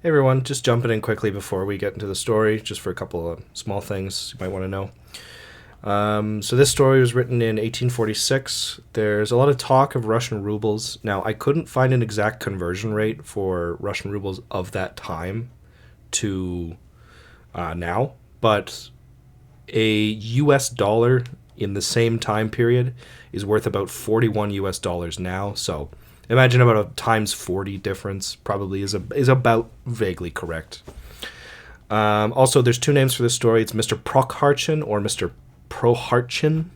Hey everyone, just jumping in quickly before we get into the story, just for a couple of small things you might want to know. So this story was written in 1846. There's a lot of talk of Russian rubles. Now, I couldn't find an exact conversion rate for Russian rubles of that time to now, but a US dollar in the same time period is worth about 41 US dollars now, so imagine about a times 40 difference probably is about vaguely correct. Also, there's two names for this story. It's Mr. Prokharchin or Mr. Prokharchin.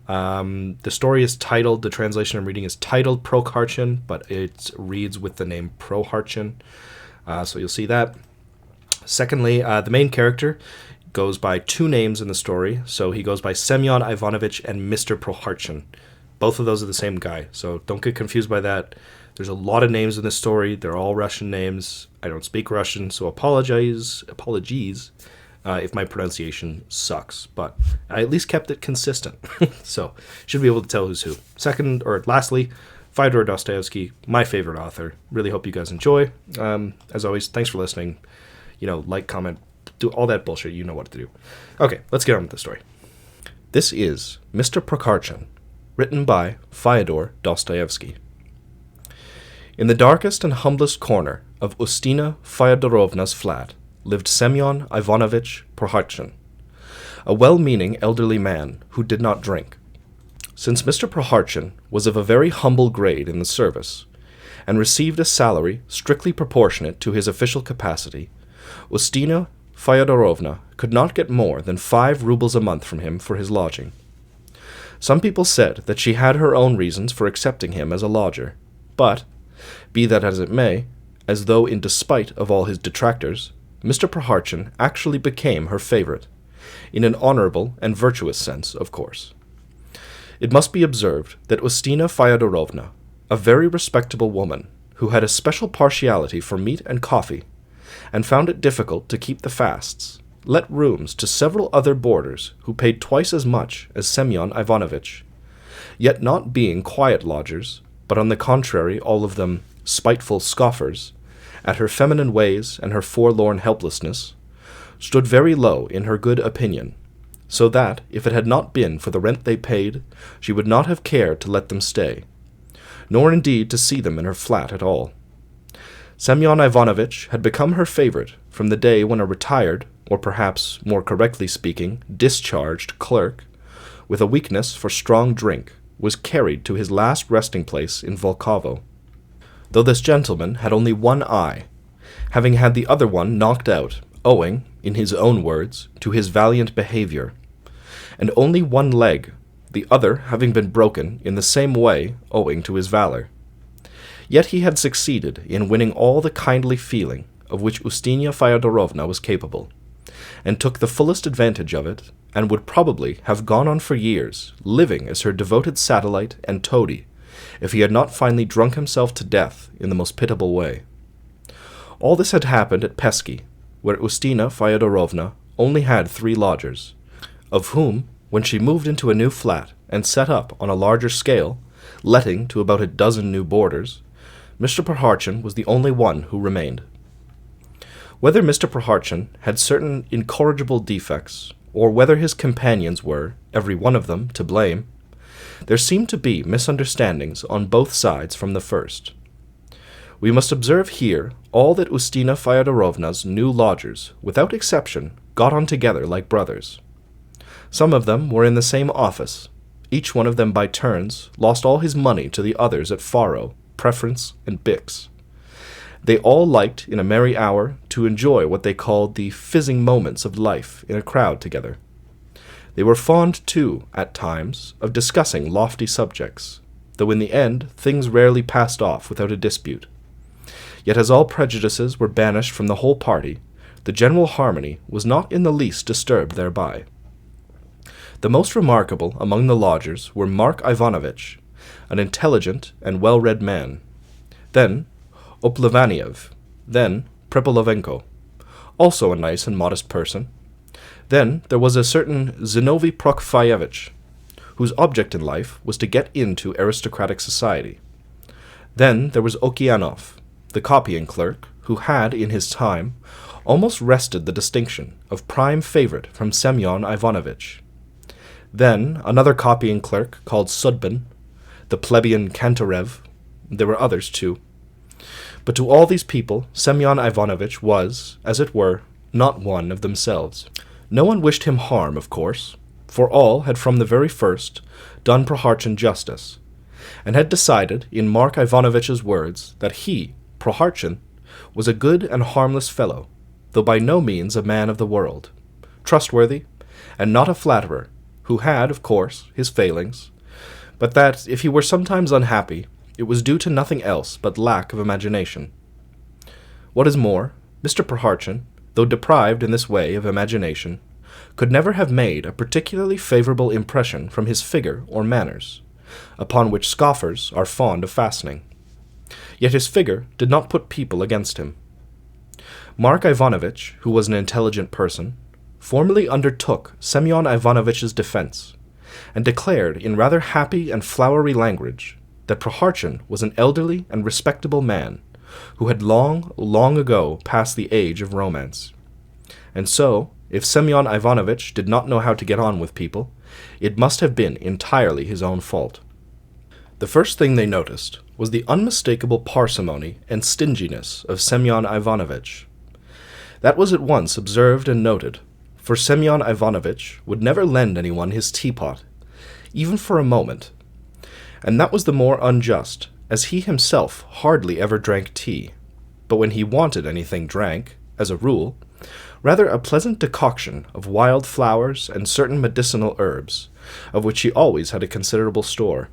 The story is titled, the translation I'm reading is titled Prokharchin, but it reads with the name Prokharchin. So you'll see that. Secondly, the main character goes by two names in the story. So he goes by Semyon Ivanovich and Mr. Prokharchin. Both of those are the same guy, so don't get confused by that. There's a lot of names in this story. They're all Russian names. I don't speak Russian, so apologies if my pronunciation sucks. But I at least kept it consistent, so should be able to tell who's who. Lastly, Fyodor Dostoevsky, my favorite author. Really hope you guys enjoy. As always, thanks for listening. Like, comment, do all that bullshit. You know what to do. Okay, let's get on with the story. This is Mr. Prokharchin, written by Fyodor Dostoevsky. In the darkest and humblest corner of Ustina Fyodorovna's flat lived Semyon Ivanovich Prokharchin, a well-meaning elderly man who did not drink. Since Mr. Prokharchin was of a very humble grade in the service, and received a salary strictly proportionate to his official capacity, Ustina Fyodorovna could not get more than 5 rubles a month from him for his lodging. Some people said that she had her own reasons for accepting him as a lodger, but, be that as it may, as though in despite of all his detractors, Mr. Prokharchin actually became her favorite, in an honorable and virtuous sense, of course. It must be observed that Ustina Fyodorovna, a very respectable woman, who had a special partiality for meat and coffee, and found it difficult to keep the fasts, let rooms to several other boarders who paid twice as much as Semyon Ivanovich, yet not being quiet lodgers, but on the contrary all of them spiteful scoffers, at her feminine ways and her forlorn helplessness, stood very low in her good opinion, so that, if it had not been for the rent they paid, she would not have cared to let them stay, nor indeed to see them in her flat at all. Semyon Ivanovich had become her favorite from the day when a retired, or perhaps, more correctly speaking, discharged clerk, with a weakness for strong drink, was carried to his last resting place in Volkovo. Though this gentleman had only one eye, having had the other one knocked out, owing, in his own words, to his valiant behavior, and only one leg, the other having been broken in the same way, owing to his valor. Yet he had succeeded in winning all the kindly feeling of which Ustina Fyodorovna was capable, and took the fullest advantage of it, and would probably have gone on for years, living as her devoted satellite and toady, if he had not finally drunk himself to death in the most pitiable way. All this had happened at Pesky, where Ustina Fyodorovna only had 3 lodgers, of whom, when she moved into a new flat and set up on a larger scale, letting to about a dozen new boarders, Mr. Prokharchin was the only one who remained. Whether Mr. Prokharchin had certain incorrigible defects, or whether his companions were, every one of them, to blame, there seemed to be misunderstandings on both sides from the first. We must observe here all that Ustina Fyodorovna's new lodgers, without exception, got on together like brothers. Some of them were in the same office. Each one of them by turns lost all his money to the others at faro, preference, and bix. They all liked, in a merry hour, to enjoy what they called the fizzing moments of life in a crowd together. They were fond, too, at times, of discussing lofty subjects, though in the end things rarely passed off without a dispute. Yet as all prejudices were banished from the whole party, the general harmony was not in the least disturbed thereby. The most remarkable among the lodgers were Mark Ivanovich, an intelligent and well-read man, then Oplavaniev, then Prepolovenko, also a nice and modest person. Then there was a certain Zinovy Prokofyevich, whose object in life was to get into aristocratic society. Then there was Okeanov, the copying clerk, who had, in his time, almost wrested the distinction of prime favorite from Semyon Ivanovitch. Then another copying clerk called Sudbin, the plebeian Kantarev. There were others too. But to all these people, Semyon Ivanovitch was, as it were, not one of themselves. No one wished him harm, of course, for all had from the very first done Prokharchin justice, and had decided, in Mark Ivanovitch's words, that he, Prokharchin, was a good and harmless fellow, though by no means a man of the world, trustworthy, and not a flatterer, who had, of course, his failings, but that, if he were sometimes unhappy, it was due to nothing else but lack of imagination. What is more, Mr. Prokharchin, though deprived in this way of imagination, could never have made a particularly favorable impression from his figure or manners, upon which scoffers are fond of fastening. Yet his figure did not put people against him. Mark Ivanovitch, who was an intelligent person, formally undertook Semyon Ivanovitch's defense, and declared in rather happy and flowery language that Prokharchin was an elderly and respectable man, who had long, long ago passed the age of romance. And so, if Semyon Ivanovitch did not know how to get on with people, it must have been entirely his own fault. The first thing they noticed was the unmistakable parsimony and stinginess of Semyon Ivanovitch. That was at once observed and noted, for Semyon Ivanovitch would never lend anyone his teapot, even for a moment, and that was the more unjust, as he himself hardly ever drank tea, but when he wanted anything drank, as a rule, rather a pleasant decoction of wild flowers and certain medicinal herbs, of which he always had a considerable store.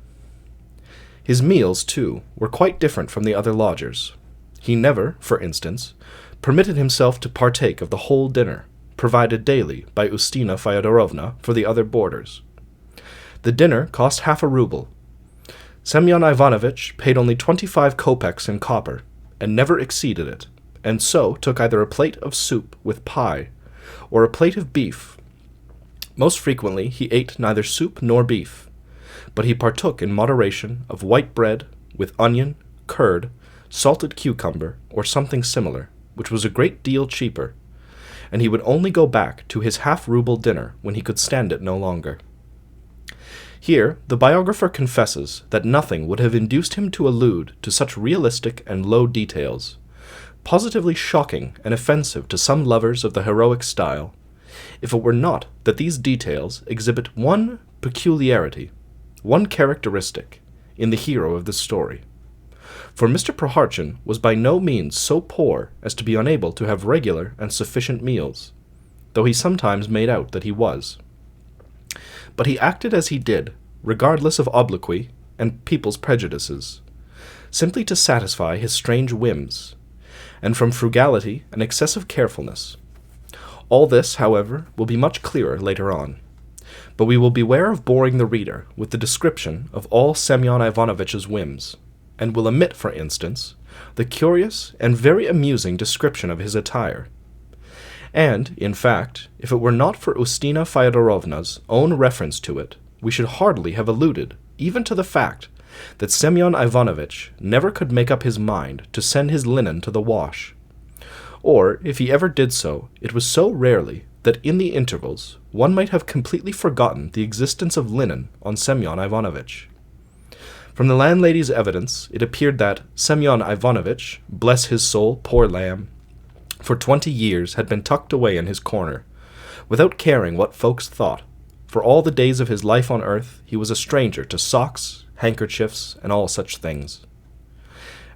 His meals, too, were quite different from the other lodgers. He never, for instance, permitted himself to partake of the whole dinner, provided daily by Ustina Fyodorovna for the other boarders. The dinner cost half a ruble. Semyon Ivanovitch paid only 25 kopecks in copper, and never exceeded it, and so took either a plate of soup with pie, or a plate of beef. Most frequently he ate neither soup nor beef, but he partook in moderation of white bread with onion, curd, salted cucumber, or something similar, which was a great deal cheaper, and he would only go back to his half-ruble dinner when he could stand it no longer. Here the biographer confesses that nothing would have induced him to allude to such realistic and low details, positively shocking and offensive to some lovers of the heroic style, if it were not that these details exhibit one peculiarity, one characteristic, in the hero of the story. For Mr. Prokharchin was by no means so poor as to be unable to have regular and sufficient meals, though he sometimes made out that he was. But he acted as he did, regardless of obloquy and people's prejudices, simply to satisfy his strange whims, and from frugality and excessive carefulness. All this, however, will be much clearer later on, but we will beware of boring the reader with the description of all Semyon Ivanovitch's whims, and will omit, for instance, the curious and very amusing description of his attire. And, in fact, if it were not for Ustina Fyodorovna's own reference to it, we should hardly have alluded even to the fact that Semyon Ivanovitch never could make up his mind to send his linen to the wash. Or, if he ever did so, it was so rarely that in the intervals one might have completely forgotten the existence of linen on Semyon Ivanovitch. From the landlady's evidence, it appeared that Semyon Ivanovitch, bless his soul, poor lamb, for 20 years had been tucked away in his corner, without caring what folks thought. For all the days of his life on earth he was a stranger to socks, handkerchiefs, and all such things.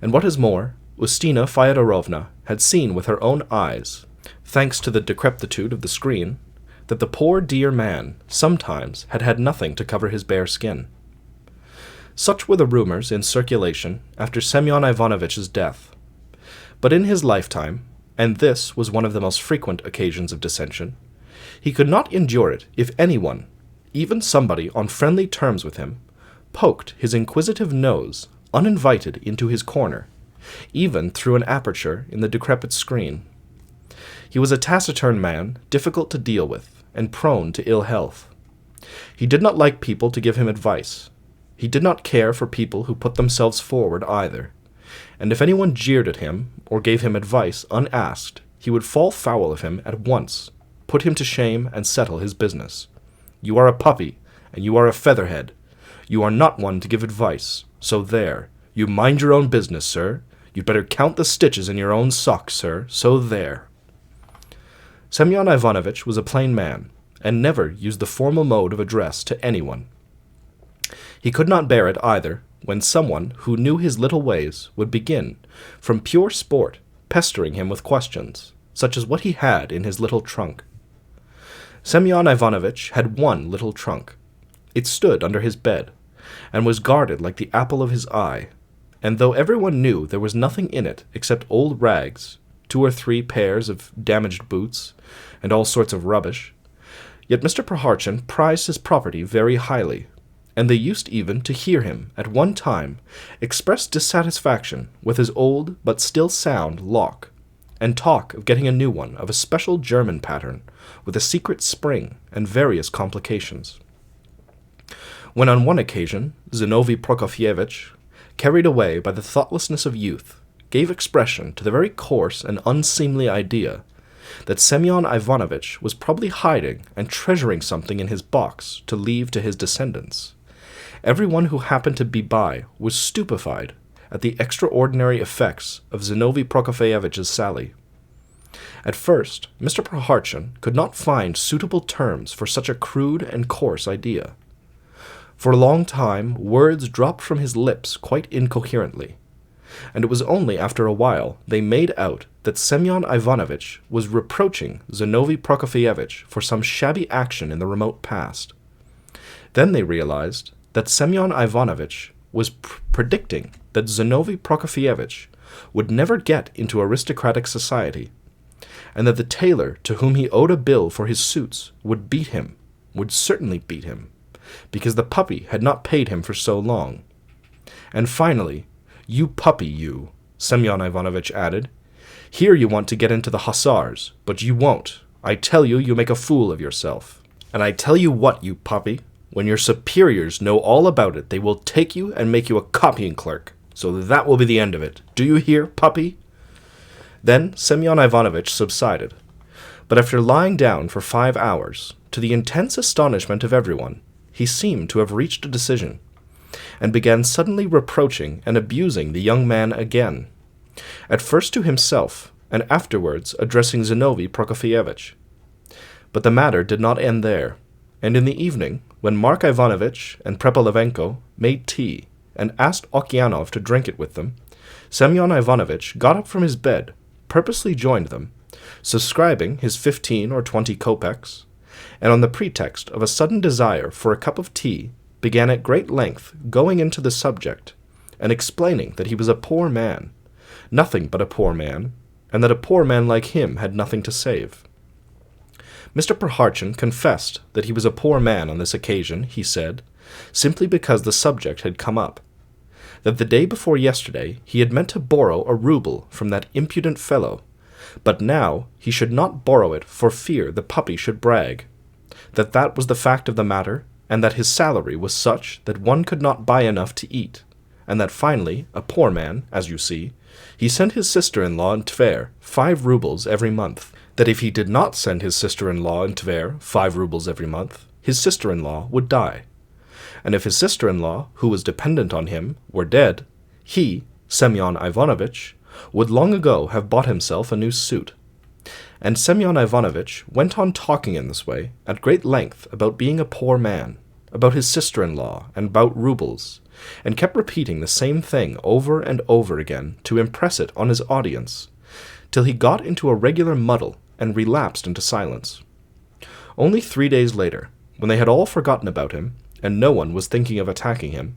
And what is more, Ustina Fyodorovna had seen with her own eyes, thanks to the decrepitude of the screen, that the poor dear man sometimes had had nothing to cover his bare skin. Such were the rumors in circulation after Semyon Ivanovitch's death. But in his lifetime, and this was one of the most frequent occasions of dissension, he could not endure it if anyone, even somebody on friendly terms with him, poked his inquisitive nose uninvited into his corner, even through an aperture in the decrepit screen. He was a taciturn man, difficult to deal with, and prone to ill health. He did not like people to give him advice. He did not care for people who put themselves forward either, and if anyone jeered at him or gave him advice unasked, he would fall foul of him at once, put him to shame, and settle his business. You are a puppy, and you are a featherhead. You are not one to give advice, so there. You mind your own business, sir. You'd better count the stitches in your own socks, sir, so there. Semyon Ivanovitch was a plain man, and never used the formal mode of address to anyone. He could not bear it either when someone who knew his little ways would begin, from pure sport, pestering him with questions, such as what he had in his little trunk. Semyon Ivanovitch had one little trunk. It stood under his bed, and was guarded like the apple of his eye, and though everyone knew there was nothing in it except old rags, 2 or 3 pairs of damaged boots, and all sorts of rubbish, yet Mr. Prokharchin prized his property very highly, and they used even to hear him, at one time, express dissatisfaction with his old but still sound lock, and talk of getting a new one of a special German pattern, with a secret spring and various complications. When on one occasion Zinovy Prokofyevitch, carried away by the thoughtlessness of youth, gave expression to the very coarse and unseemly idea that Semyon Ivanovitch was probably hiding and treasuring something in his box to leave to his descendants, everyone who happened to be by was stupefied at the extraordinary effects of Zinovy Prokofyevitch's sally. At first, Mr. Prokharchin could not find suitable terms for such a crude and coarse idea. For a long time, words dropped from his lips quite incoherently, and it was only after a while they made out that Semyon Ivanovitch was reproaching Zinovy Prokofyevitch for some shabby action in the remote past. Then they realized that Semyon Ivanovitch was predicting that Zinovy Prokofyevitch would never get into aristocratic society, and that the tailor to whom he owed a bill for his suits would beat him, would certainly beat him, because the puppy had not paid him for so long. And finally, "You puppy, you," Semyon Ivanovitch added, "here you want to get into the hussars, but you won't. I tell you, you make a fool of yourself. And I tell you what, you puppy, when your superiors know all about it, they will take you and make you a copying clerk, so that will be the end of it. Do you hear, puppy?" Then Semyon Ivanovitch subsided, but after lying down for 5 hours, to the intense astonishment of everyone, he seemed to have reached a decision, and began suddenly reproaching and abusing the young man again, at first to himself, and afterwards addressing Zinovy Prokofyevitch. But the matter did not end there, and in the evening, when Mark Ivanovitch and Prepelevenko made tea and asked Okeanov to drink it with them, Semyon Ivanovitch got up from his bed, purposely joined them, subscribing his 15 or 20 kopecks, and on the pretext of a sudden desire for a cup of tea, began at great length going into the subject, and explaining that he was a poor man, nothing but a poor man, and that a poor man like him had nothing to save. Mr. Prokharchin confessed that he was a poor man on this occasion, he said, simply because the subject had come up, that the day before yesterday he had meant to borrow a rouble from that impudent fellow, but now he should not borrow it for fear the puppy should brag, that was the fact of the matter, and that his salary was such that one could not buy enough to eat, and that finally, a poor man, as you see, he sent his sister-in-law in Tver 5 roubles every month, that if he did not send his sister-in-law in Tver 5 roubles every month, his sister-in-law would die. And if his sister-in-law, who was dependent on him, were dead, he, Semyon Ivanovitch, would long ago have bought himself a new suit. And Semyon Ivanovitch went on talking in this way at great length about being a poor man, about his sister-in-law, and about roubles, and kept repeating the same thing over and over again to impress it on his audience, till he got into a regular muddle and relapsed into silence. Only 3 days later, when they had all forgotten about him, and no one was thinking of attacking him,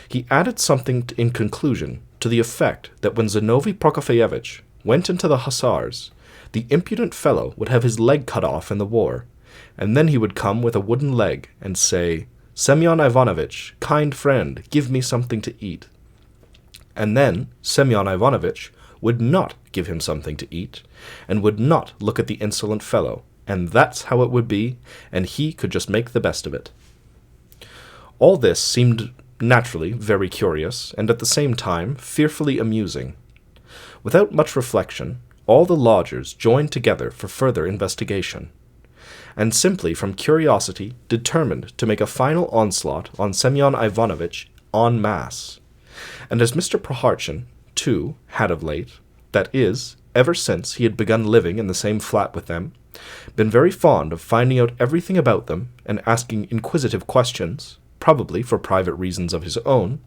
he added something in conclusion to the effect that when Zinovy Prokofyevitch went into the hussars, the impudent fellow would have his leg cut off in the war, and then he would come with a wooden leg and say, "Semyon Ivanovitch, kind friend, give me something to eat." And then Semyon Ivanovitch would not give him something to eat, and would not look at the insolent fellow, and that's how it would be, and he could just make the best of it. All this seemed naturally very curious, and at the same time fearfully amusing. Without much reflection, all the lodgers joined together for further investigation, and simply from curiosity determined to make a final onslaught on Semyon Ivanovitch en masse. And as Mr. Prokharchin, too, had of late, that is, ever since he had begun living in the same flat with them, been very fond of finding out everything about them and asking inquisitive questions, probably for private reasons of his own,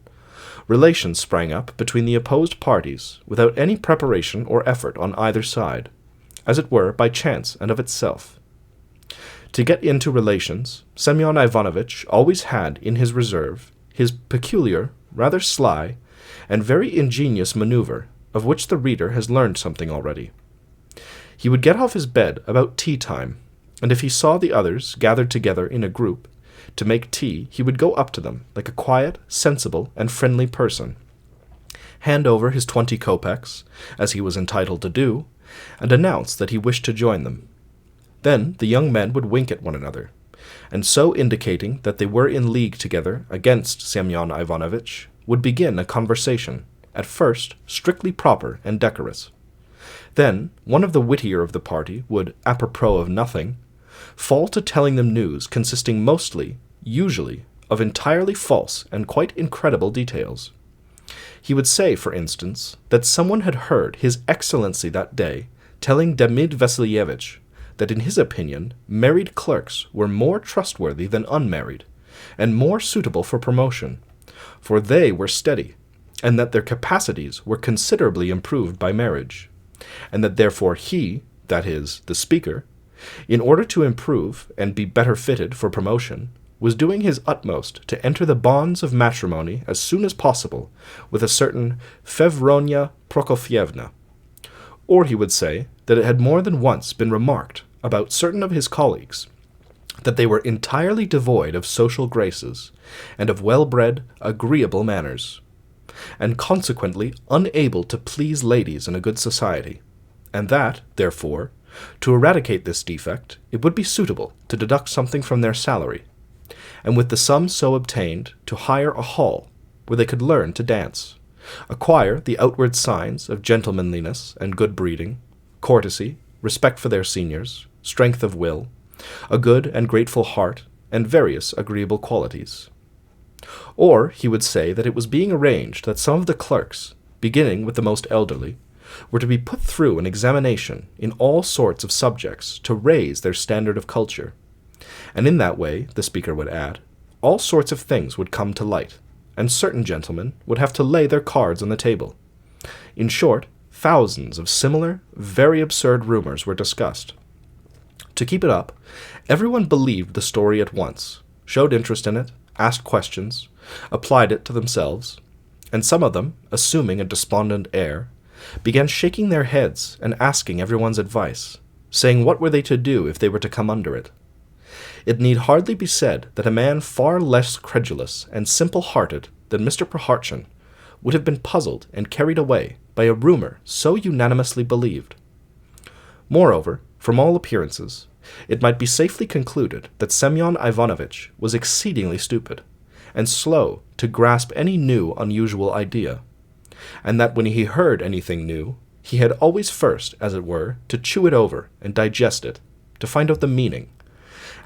relations sprang up between the opposed parties without any preparation or effort on either side, as it were by chance and of itself. To get into relations, Semyon Ivanovitch always had in his reserve his peculiar, rather sly, and very ingenious maneuver, of which the reader has learned something already. He would get off his bed about tea-time, and if he saw the others gathered together in a group to make tea, he would go up to them like a quiet, sensible, and friendly person, hand over his 20 kopecks, as he was entitled to do, and announce that he wished to join them. Then the young men would wink at one another, and so indicating that they were in league together against Semyon Ivanovitch, would begin a conversation, at first strictly proper and decorous. Then one of the wittier of the party would, apropos of nothing, fall to telling them news consisting mostly, usually, of entirely false and quite incredible details. He would say, for instance, that someone had heard His Excellency that day telling Demid Vassilievitch that in his opinion married clerks were more trustworthy than unmarried, and more suitable for promotion, for they were steady, and that their capacities were considerably improved by marriage, and that therefore he, that is, the speaker, in order to improve and be better fitted for promotion, was doing his utmost to enter the bonds of matrimony as soon as possible with a certain Fevronia Prokofyevna. Or he would say that it had more than once been remarked about certain of his colleagues that they were entirely devoid of social graces and of well-bred, agreeable manners, and consequently unable to please ladies in a good society, and that, therefore, to eradicate this defect, it would be suitable to deduct something from their salary, and with the sum so obtained to hire a hall where they could learn to dance, acquire the outward signs of gentlemanliness and good breeding, courtesy, respect for their seniors, strength of will, a good and grateful heart, and various agreeable qualities. Or he would say that it was being arranged that some of the clerks, beginning with the most elderly, were to be put through an examination in all sorts of subjects to raise their standard of culture, and in that way, the speaker would add, all sorts of things would come to light, and certain gentlemen would have to lay their cards on the table. In short, thousands of similar, very absurd rumors were discussed. To keep it up, everyone believed the story at once, showed interest in it, asked questions, applied it to themselves, and some of them, assuming a despondent air, began shaking their heads and asking everyone's advice, saying what were they to do if they were to come under it. It need hardly be said that a man far less credulous and simple-hearted than Mr. Prokharchin would have been puzzled and carried away by a rumor so unanimously believed. Moreover, from all appearances, it might be safely concluded that Semyon Ivanovitch was exceedingly stupid, and slow to grasp any new unusual idea, and that when he heard anything new, he had always first, as it were, to chew it over and digest it, to find out the meaning,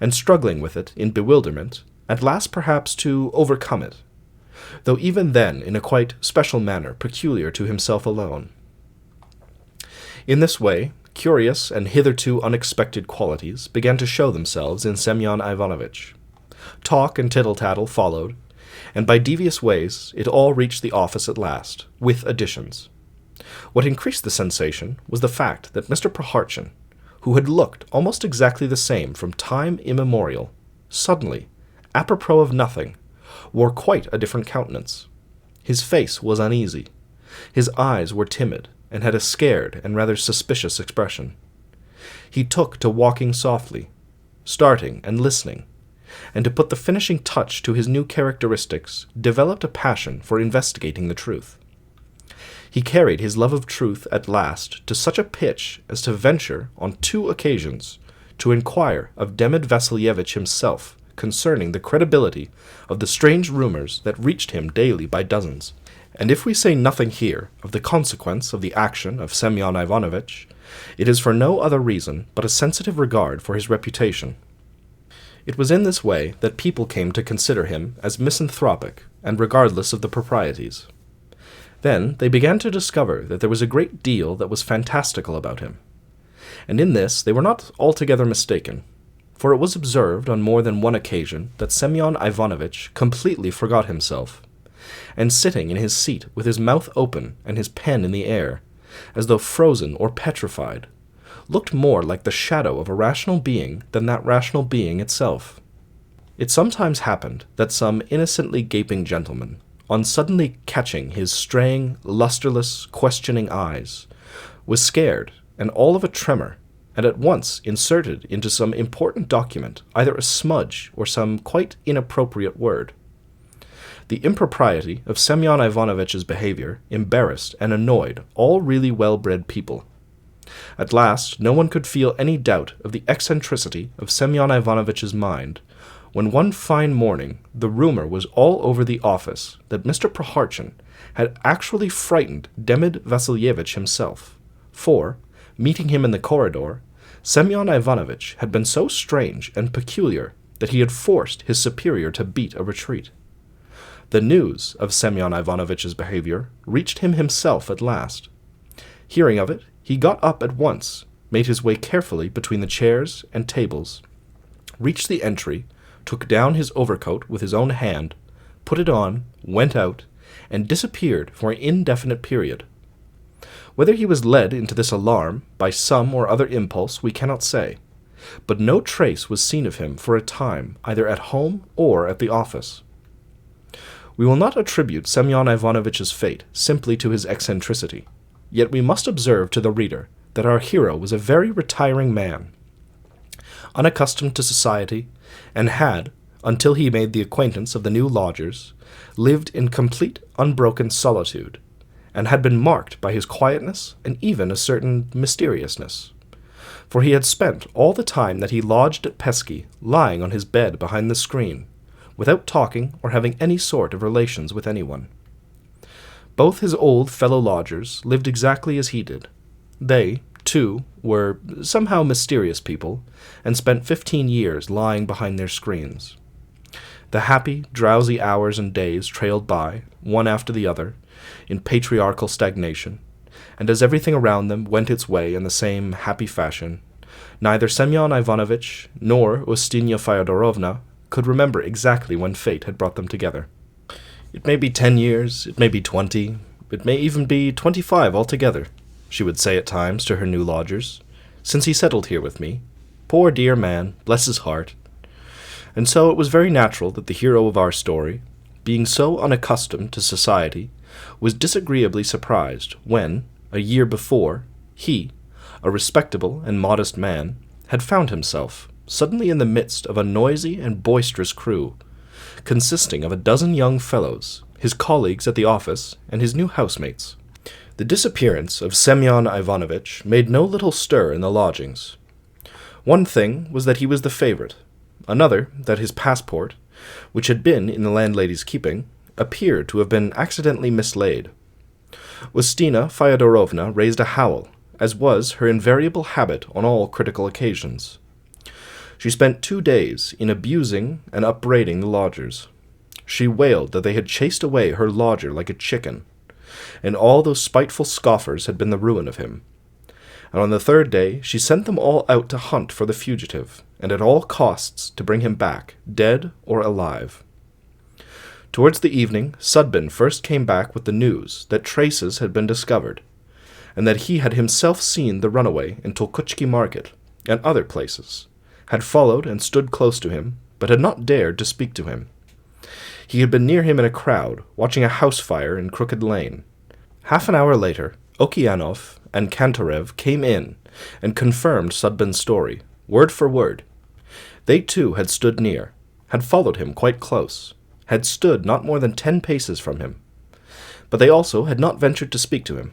and struggling with it in bewilderment, at last perhaps to overcome it, though even then in a quite special manner peculiar to himself alone. In this way, curious and hitherto unexpected qualities began to show themselves in Semyon Ivanovitch. Talk and tittle-tattle followed, and by devious ways it all reached the office at last, with additions. What increased the sensation was the fact that Mr. Prokharchin, who had looked almost exactly the same from time immemorial, suddenly, apropos of nothing, wore quite a different countenance. His face was uneasy, his eyes were timid, and had a scared and rather suspicious expression. He took to walking softly, starting and listening, and to put the finishing touch to his new characteristics, developed a passion for investigating the truth. He carried his love of truth at last to such a pitch as to venture, on 2 occasions, to inquire of Demid Vassilievitch himself concerning the credibility of the strange rumors that reached him daily by dozens. And if we say nothing here of the consequence of the action of Semyon Ivanovitch, it is for no other reason but a sensitive regard for his reputation. It was in this way that people came to consider him as misanthropic and regardless of the proprieties. Then they began to discover that there was a great deal that was fantastical about him. And in this they were not altogether mistaken, for it was observed on more than one occasion that Semyon Ivanovitch completely forgot himself, and sitting in his seat with his mouth open and his pen in the air, as though frozen or petrified, looked more like the shadow of a rational being than that rational being itself. It sometimes happened that some innocently gaping gentleman, on suddenly catching his straying, lustreless, questioning eyes, was scared and all of a tremor, and at once inserted into some important document either a smudge or some quite inappropriate word. The impropriety of Semyon Ivanovitch's behavior embarrassed and annoyed all really well-bred people. At last no one could feel any doubt of the eccentricity of Semyon Ivanovitch's mind, when one fine morning the rumor was all over the office that Mr. Prokharchin had actually frightened Demid Vassilyevitch himself, for, meeting him in the corridor, Semyon Ivanovitch had been so strange and peculiar that he had forced his superior to beat a retreat. The news of Semyon Ivanovitch's behavior reached him himself at last. Hearing of it, he got up at once, made his way carefully between the chairs and tables, reached the entry, took down his overcoat with his own hand, put it on, went out, and disappeared for an indefinite period. Whether he was led into this alarm by some or other impulse we cannot say, but no trace was seen of him for a time either at home or at the office. We will not attribute Semyon Ivanovitch's fate simply to his eccentricity, yet we must observe to the reader that our hero was a very retiring man, unaccustomed to society, and had, until he made the acquaintance of the new lodgers, lived in complete unbroken solitude, and had been marked by his quietness and even a certain mysteriousness. For he had spent all the time that he lodged at Pesky lying on his bed behind the screen, without talking or having any sort of relations with anyone. Both his old fellow-lodgers lived exactly as he did. They, too, were somehow mysterious people, and spent 15 years lying behind their screens. The happy, drowsy hours and days trailed by, one after the other, in patriarchal stagnation, and as everything around them went its way in the same happy fashion, neither Semyon Ivanovitch nor Ustinya Fyodorovna could remember exactly when fate had brought them together. "It may be 10 years, it may be 20, it may even be 25 altogether," she would say at times to her new lodgers, "since he settled here with me. Poor dear man, bless his heart." And so it was very natural that the hero of our story, being so unaccustomed to society, was disagreeably surprised when, a year before, he, a respectable and modest man, had found himself suddenly in the midst of a noisy and boisterous crew, consisting of a dozen young fellows, his colleagues at the office, and his new housemates. The disappearance of Semyon Ivanovitch made no little stir in the lodgings. One thing was that he was the favorite, another that his passport, which had been in the landlady's keeping, appeared to have been accidentally mislaid. Ustina Fyodorovna raised a howl, as was her invariable habit on all critical occasions. She spent 2 days in abusing and upbraiding the lodgers. She wailed that they had chased away her lodger like a chicken, and all those spiteful scoffers had been the ruin of him. And on the 3rd day she sent them all out to hunt for the fugitive, and at all costs to bring him back, dead or alive. Towards the evening, Sudbin first came back with the news that traces had been discovered, and that he had himself seen the runaway in Tolkuchki market, and other places, had followed and stood close to him, but had not dared to speak to him. He had been near him in a crowd, watching a house fire in Crooked Lane. Half an hour later, Okianov and Kantorev came in and confirmed Sudbin's story, word for word. They too had stood near, had followed him quite close, had stood not more than 10 paces from him. But they also had not ventured to speak to him.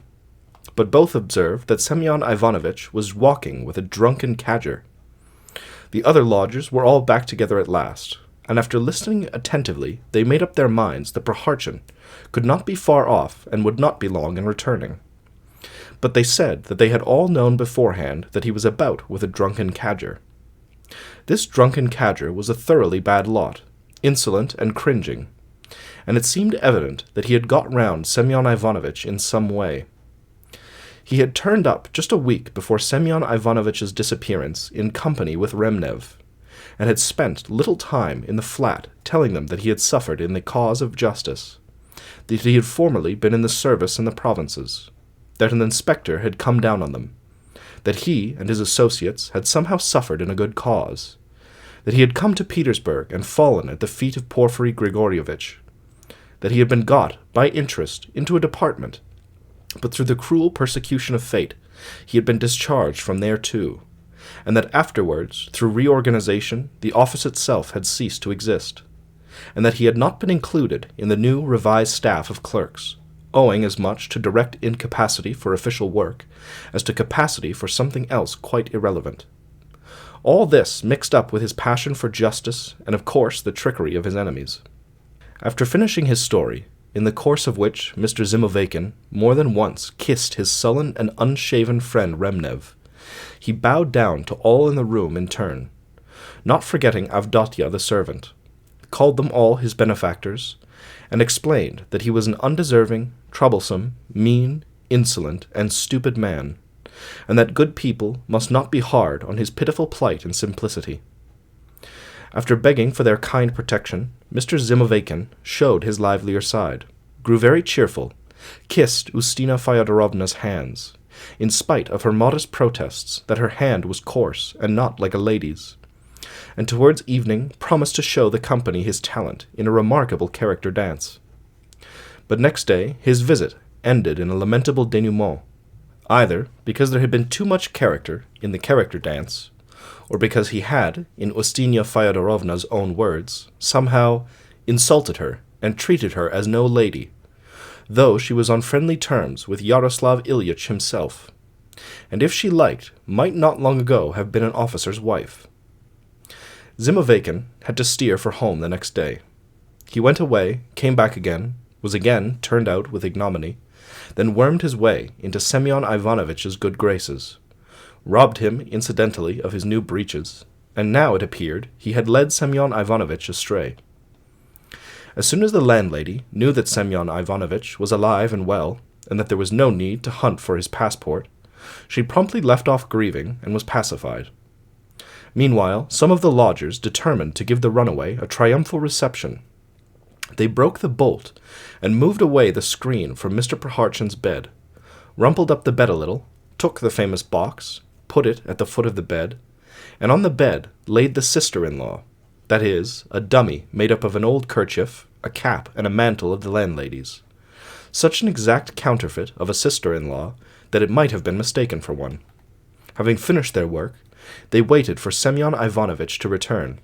But both observed that Semyon Ivanovitch was walking with a drunken cadger. The other lodgers were all back together at last, and after listening attentively, they made up their minds that Prokharchin could not be far off and would not be long in returning. But they said that they had all known beforehand that he was about with a drunken cadger. This drunken cadger was a thoroughly bad lot, insolent and cringing, and it seemed evident that he had got round Semyon Ivanovitch in some way. He had turned up just a week before Semyon Ivanovitch's disappearance in company with Remnev, and had spent little time in the flat telling them that he had suffered in the cause of justice, that he had formerly been in the service in the provinces, that an inspector had come down on them, that he and his associates had somehow suffered in a good cause, that he had come to Petersburg and fallen at the feet of Porfiry Grigorievitch, that he had been got, by interest, into a department, but through the cruel persecution of fate he had been discharged from there too, and that afterwards, through reorganization, the office itself had ceased to exist, and that he had not been included in the new revised staff of clerks, owing as much to direct incapacity for official work as to capacity for something else quite irrelevant. All this mixed up with his passion for justice and, of course, the trickery of his enemies. After finishing his story, in the course of which Mr. Zimoveykin more than once kissed his sullen and unshaven friend Remnev, he bowed down to all in the room in turn, not forgetting Avdotya the servant, called them all his benefactors, and explained that he was an undeserving, troublesome, mean, insolent, and stupid man, and that good people must not be hard on his pitiful plight and simplicity. After begging for their kind protection, Mr. Zimoveykin showed his livelier side, grew very cheerful, kissed Ustina Fyodorovna's hands, in spite of her modest protests that her hand was coarse and not like a lady's, and towards evening promised to show the company his talent in a remarkable character dance. But next day his visit ended in a lamentable denouement, either because there had been too much character in the character dance, or because he had, in Ustina Fyodorovna's own words, somehow insulted her and treated her as no lady, though she was on friendly terms with Yaroslav Ilyich himself, and if she liked, might not long ago have been an officer's wife. Zimoveykin had to steer for home the next day. He went away, came back again, was again turned out with ignominy, then wormed his way into Semyon Ivanovitch's good graces, robbed him incidentally of his new breeches, and now it appeared he had led Semyon Ivanovitch astray. As soon as the landlady knew that Semyon Ivanovitch was alive and well, and that there was no need to hunt for his passport, she promptly left off grieving and was pacified. Meanwhile, some of the lodgers determined to give the runaway a triumphal reception. They broke the bolt and moved away the screen from Mr. Prokharchin's bed, rumpled up the bed a little, took the famous box, put it at the foot of the bed, and on the bed laid the sister-in-law, that is, a dummy made up of an old kerchief, a cap, and a mantle of the landlady's, such an exact counterfeit of a sister-in-law that it might have been mistaken for one. Having finished their work, they waited for Semyon Ivanovitch to return,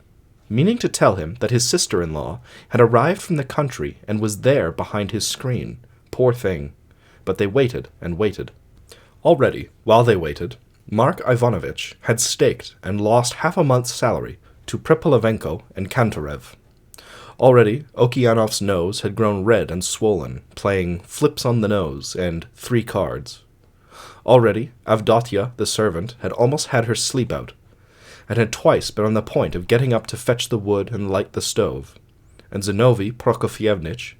meaning to tell him that his sister-in-law had arrived from the country and was there behind his screen, poor thing, but they waited and waited. Already, while they waited, Mark Ivanovitch had staked and lost half a month's salary to Pripalavenko and Kantorev. Already, Okeanov's nose had grown red and swollen, playing flips on the nose and 3 cards. Already, Avdotya, the servant, had almost had her sleep out, and had twice been on the point of getting up to fetch the wood and light the stove, and Zinovy Prokofyevnich,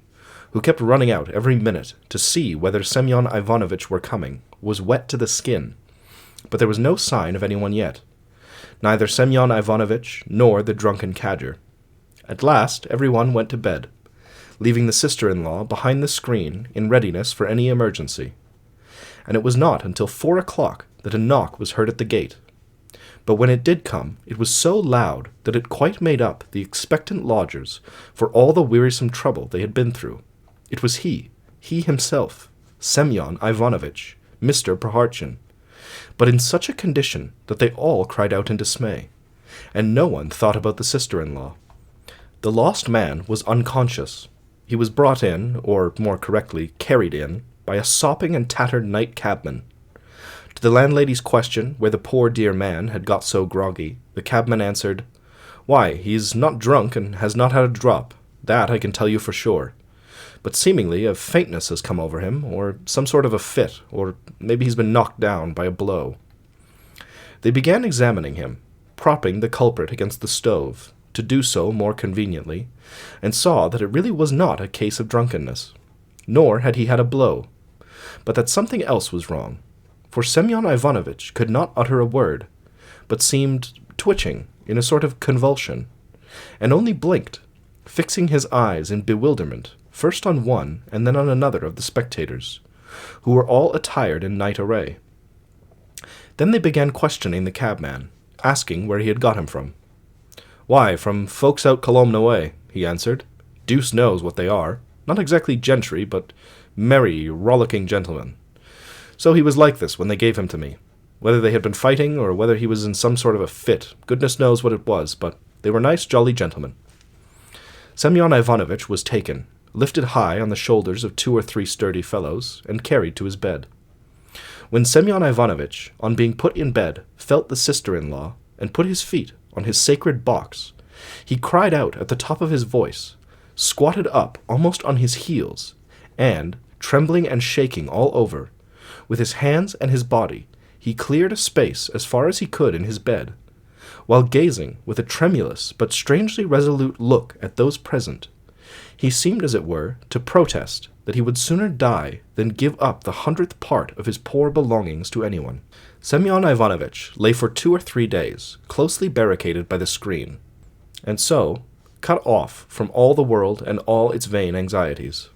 who kept running out every minute to see whether Semyon Ivanovitch were coming, was wet to the skin, but there was no sign of anyone yet, neither Semyon Ivanovitch nor the drunken cadger. At last everyone went to bed, leaving the sister-in-law behind the screen in readiness for any emergency, and it was not until 4 o'clock that a knock was heard at the gate. But when it did come, it was so loud that it quite made up the expectant lodgers for all the wearisome trouble they had been through. It was he himself, Semyon Ivanovitch, Mr. Prokharchin, but in such a condition that they all cried out in dismay, and no one thought about the sister-in-law. The lost man was unconscious. He was brought in, or more correctly, carried in, by a sopping and tattered night cabman. To the landlady's question where the poor dear man had got so groggy, the cabman answered, Why, he's not drunk and has not had a drop. That I can tell you for sure. But seemingly a faintness has come over him, or some sort of a fit, or maybe he's been knocked down by a blow. They began examining him, propping the culprit against the stove, to do so more conveniently, and saw that it really was not a case of drunkenness, nor had he had a blow, but that something else was wrong, for Semyon Ivanovitch could not utter a word, but seemed twitching in a sort of convulsion, and only blinked, fixing his eyes in bewilderment, first on one and then on another of the spectators, who were all attired in night array. Then they began questioning the cabman, asking where he had got him from. "Why, from folks out Kolomna way," he answered. "Deuce knows what they are. Not exactly gentry, but merry, rollicking gentlemen. So he was like this when they gave him to me. Whether they had been fighting, or whether he was in some sort of a fit, goodness knows what it was, but they were nice, jolly gentlemen." Semyon Ivanovitch was taken, lifted high on the shoulders of 2 or 3 sturdy fellows, and carried to his bed. When Semyon Ivanovitch, on being put in bed, felt the sister-in-law, and put his feet on his sacred box, he cried out at the top of his voice, squatted up almost on his heels, and, trembling and shaking all over, with his hands and his body, he cleared a space as far as he could in his bed, while gazing with a tremulous but strangely resolute look at those present. He seemed, as it were, to protest that he would sooner die than give up the 100th part of his poor belongings to anyone. Semyon Ivanovitch lay for 2 or 3 days, closely barricaded by the screen, and so cut off from all the world and all its vain anxieties.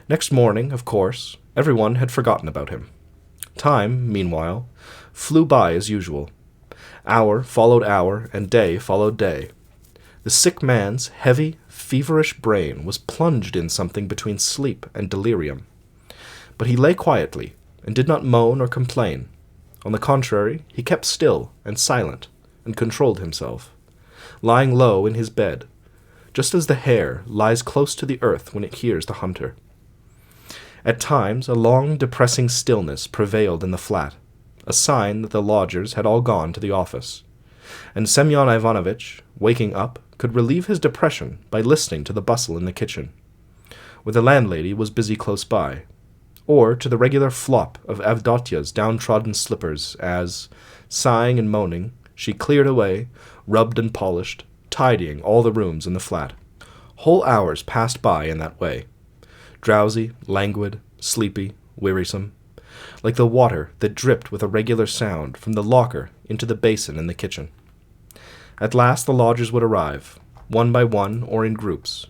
Next morning, of course, everyone had forgotten about him. Time, meanwhile, flew by as usual. Hour followed hour, and day followed day. The sick man's heavy, feverish brain was plunged in something between sleep and delirium. But he lay quietly, and did not moan or complain. On the contrary, he kept still and silent, and controlled himself, lying low in his bed, just as the hare lies close to the earth when it hears the hunter. At times a long, depressing stillness prevailed in the flat, a sign that the lodgers had all gone to the office, and Semyon Ivanovitch, waking up, could relieve his depression by listening to the bustle in the kitchen, where the landlady was busy close by, or to the regular flop of Avdotya's downtrodden slippers as, sighing and moaning, she cleared away, rubbed and polished, tidying all the rooms in the flat. Whole hours passed by in that way, drowsy, languid, sleepy, wearisome, like the water that dripped with a regular sound from the locker into the basin in the kitchen. At last the lodgers would arrive, one by one or in groups,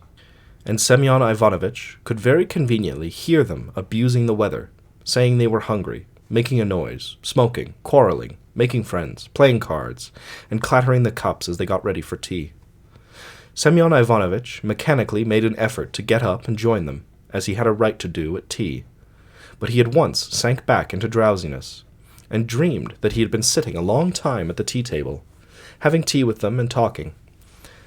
and Semyon Ivanovitch could very conveniently hear them abusing the weather, saying they were hungry, making a noise, smoking, quarreling, making friends, playing cards, and clattering the cups as they got ready for tea. Semyon Ivanovitch mechanically made an effort to get up and join them, as he had a right to do at tea, but he at once sank back into drowsiness, and dreamed that he had been sitting a long time at the tea-table, having tea with them and talking,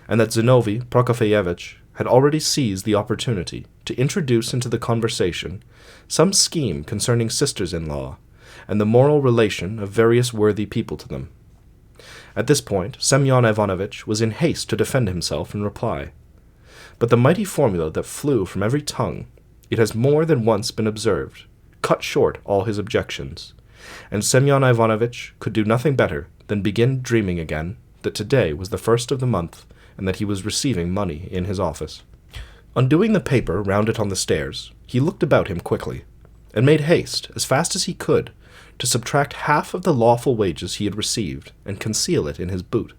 and that Zinovy Prokofyevitch had already seized the opportunity to introduce into the conversation some scheme concerning sisters-in-law, and the moral relation of various worthy people to them. At this point, Semyon Ivanovitch was in haste to defend himself and reply, but the mighty formula that flew from every tongue, it has more than once been observed, cut short all his objections, and Semyon Ivanovitch could do nothing better than begin dreaming again that today was the 1st of the month, and that he was receiving money in his office. Undoing the paper round it on the stairs, he looked about him quickly, and made haste, as fast as he could, to subtract half of the lawful wages he had received, and conceal it in his boot.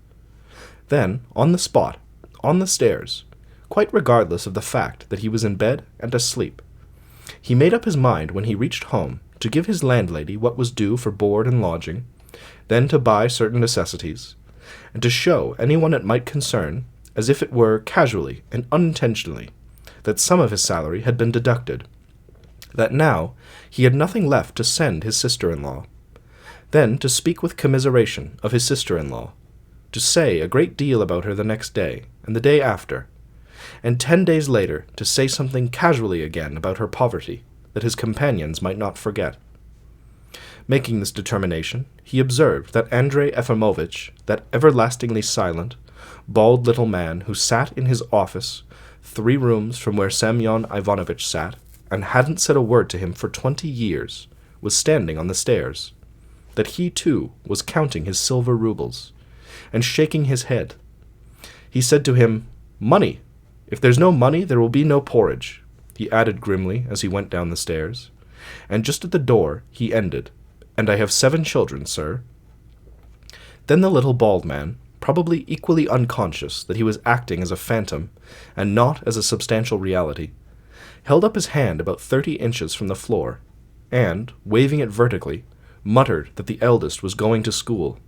Then, on the spot, on the stairs, quite regardless of the fact that he was in bed and asleep, he made up his mind when he reached home to give his landlady what was due for board and lodging, then to buy certain necessities, and to show anyone it might concern, as if it were casually and unintentionally, that some of his salary had been deducted, that now he had nothing left to send his sister-in-law, then to speak with commiseration of his sister-in-law, to say a great deal about her the next day and the day after, and 10 days later to say something casually again about her poverty, that his companions might not forget. Making this determination, he observed that Andrei Efimovitch, that everlastingly silent, bald little man who sat in his office 3 rooms from where Semyon Ivanovitch sat, and hadn't said a word to him for 20 years, was standing on the stairs, that he too was counting his silver rubles, and shaking his head. He said to him, "Money! If there's no money, there will be no porridge," he added grimly as he went down the stairs, and just at the door he ended, "And I have 7 children, sir." Then the little bald man, probably equally unconscious that he was acting as a phantom, and not as a substantial reality, held up his hand about 30 inches from the floor, and, waving it vertically, muttered that the eldest was going to school.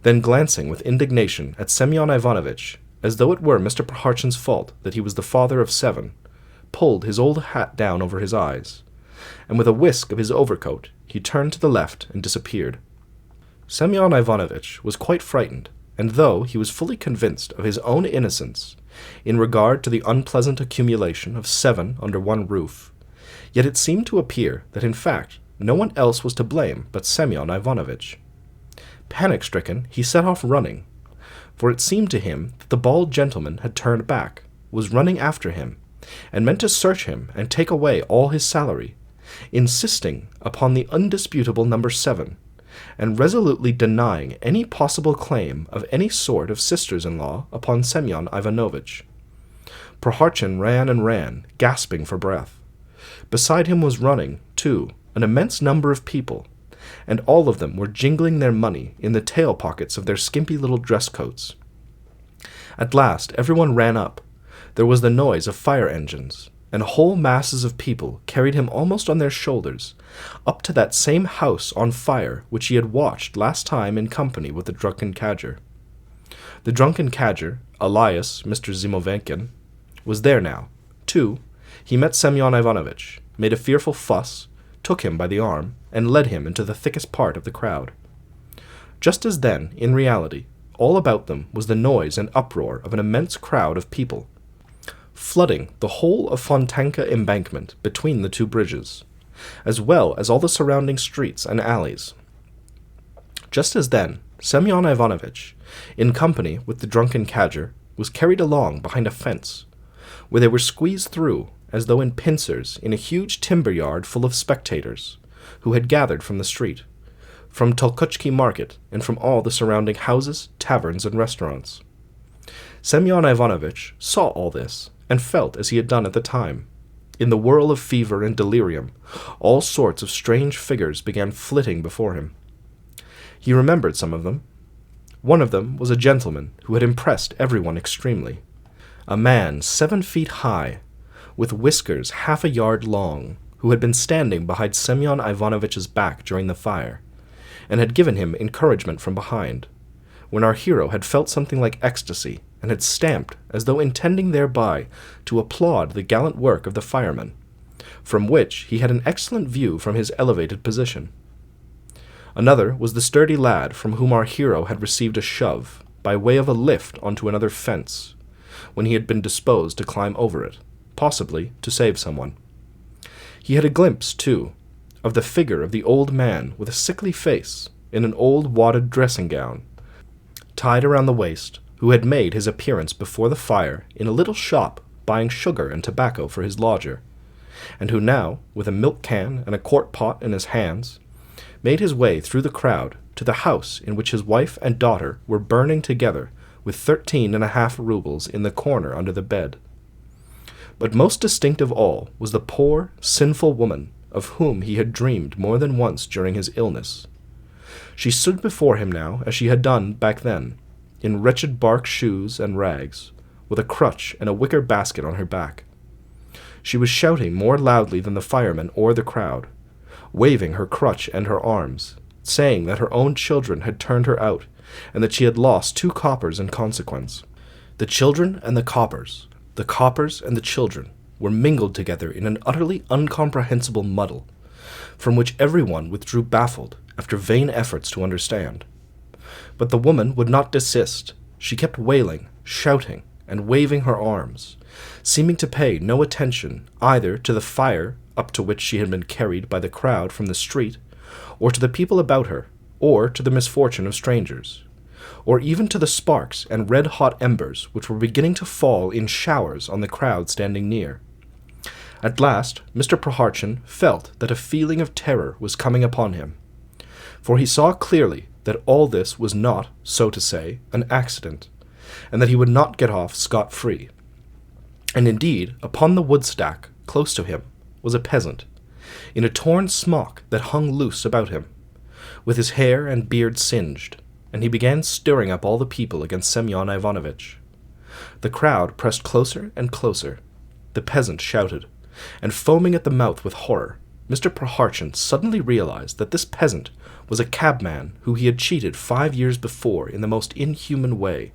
Then glancing with indignation at Semyon Ivanovitch, as though it were Mr. Prokharchin's fault that he was the father of 7, pulled his old hat down over his eyes, and with a whisk of his overcoat he turned to the left and disappeared. Semyon Ivanovitch was quite frightened, and though he was fully convinced of his own innocence in regard to the unpleasant accumulation of 7 under one roof, yet it seemed to appear that in fact no one else was to blame but Semyon Ivanovitch. Panic-stricken, he set off running, for it seemed to him that the bald gentleman had turned back, was running after him, and meant to search him and take away all his salary, insisting upon the undisputable number 7, and resolutely denying any possible claim of any sort of sisters-in-law upon Semyon Ivanovitch. Prokharchin ran and ran, gasping for breath. Beside him was running, too, an immense number of people, and all of them were jingling their money in the tail pockets of their skimpy little dress coats. At last everyone ran up. There was the noise of fire engines, and whole masses of people carried him almost on their shoulders, up to that same house on fire which he had watched last time in company with the drunken cadger. The drunken cadger, alias Mr. Zimovyankin, was there now, too. He met Semyon Ivanovitch, made a fearful fuss, took him by the arm, and led him into the thickest part of the crowd. Just as then, in reality, all about them was the noise and uproar of an immense crowd of people, flooding the whole of Fontanka embankment between the 2 bridges, as well as all the surrounding streets and alleys. Just as then, Semyon Ivanovitch, in company with the drunken cadger, was carried along behind a fence, where they were squeezed through as though in pincers in a huge timber yard full of spectators, who had gathered from the street, from Tolkuchki market, and from all the surrounding houses, taverns, and restaurants. Semyon Ivanovitch saw all this, and felt as he had done at the time. In the whirl of fever and delirium, all sorts of strange figures began flitting before him. He remembered some of them. One of them was a gentleman who had impressed everyone extremely, a man 7 feet high, with whiskers half a yard long, who had been standing behind Semyon Ivanovitch's back during the fire, and had given him encouragement from behind, when our hero had felt something like ecstasy, and had stamped as though intending thereby to applaud the gallant work of the firemen, from which he had an excellent view from his elevated position. Another was the sturdy lad from whom our hero had received a shove, by way of a lift onto another fence, when he had been disposed to climb over it, possibly to save someone. He had a glimpse, too, of the figure of the old man with a sickly face, in an old wadded dressing-gown, tied around the waist, who had made his appearance before the fire in a little shop buying sugar and tobacco for his lodger, and who now, with a milk can and a quart-pot in his hands, made his way through the crowd to the house in which his wife and daughter were burning together with 13.5 rubles in the corner under the bed. But most distinct of all was the poor, sinful woman of whom he had dreamed more than once during his illness. She stood before him now as she had done back then, in wretched bark shoes and rags, with a crutch and a wicker basket on her back. She was shouting more loudly than the firemen or the crowd, waving her crutch and her arms, saying that her own children had turned her out, and that she had lost 2 coppers in consequence. The children and the coppers and the children, were mingled together in an utterly incomprehensible muddle, from which everyone withdrew baffled after vain efforts to understand. But the woman would not desist. She kept wailing, shouting, and waving her arms, seeming to pay no attention either to the fire up to which she had been carried by the crowd from the street, or to the people about her, or to the misfortune of strangers, or even to the sparks and red-hot embers which were beginning to fall in showers on the crowd standing near. At last, Mr. Prokharchin felt that a feeling of terror was coming upon him, for he saw clearly that all this was not, so to say, an accident, and that he would not get off scot-free. And indeed, upon the woodstack, close to him, was a peasant, in a torn smock that hung loose about him, with his hair and beard singed, and he began stirring up all the people against Semyon Ivanovitch. The crowd pressed closer and closer. The peasant shouted, and foaming at the mouth with horror, Mr. Prokharchin suddenly realized that this peasant was a cabman who he had cheated 5 years before in the most inhuman way,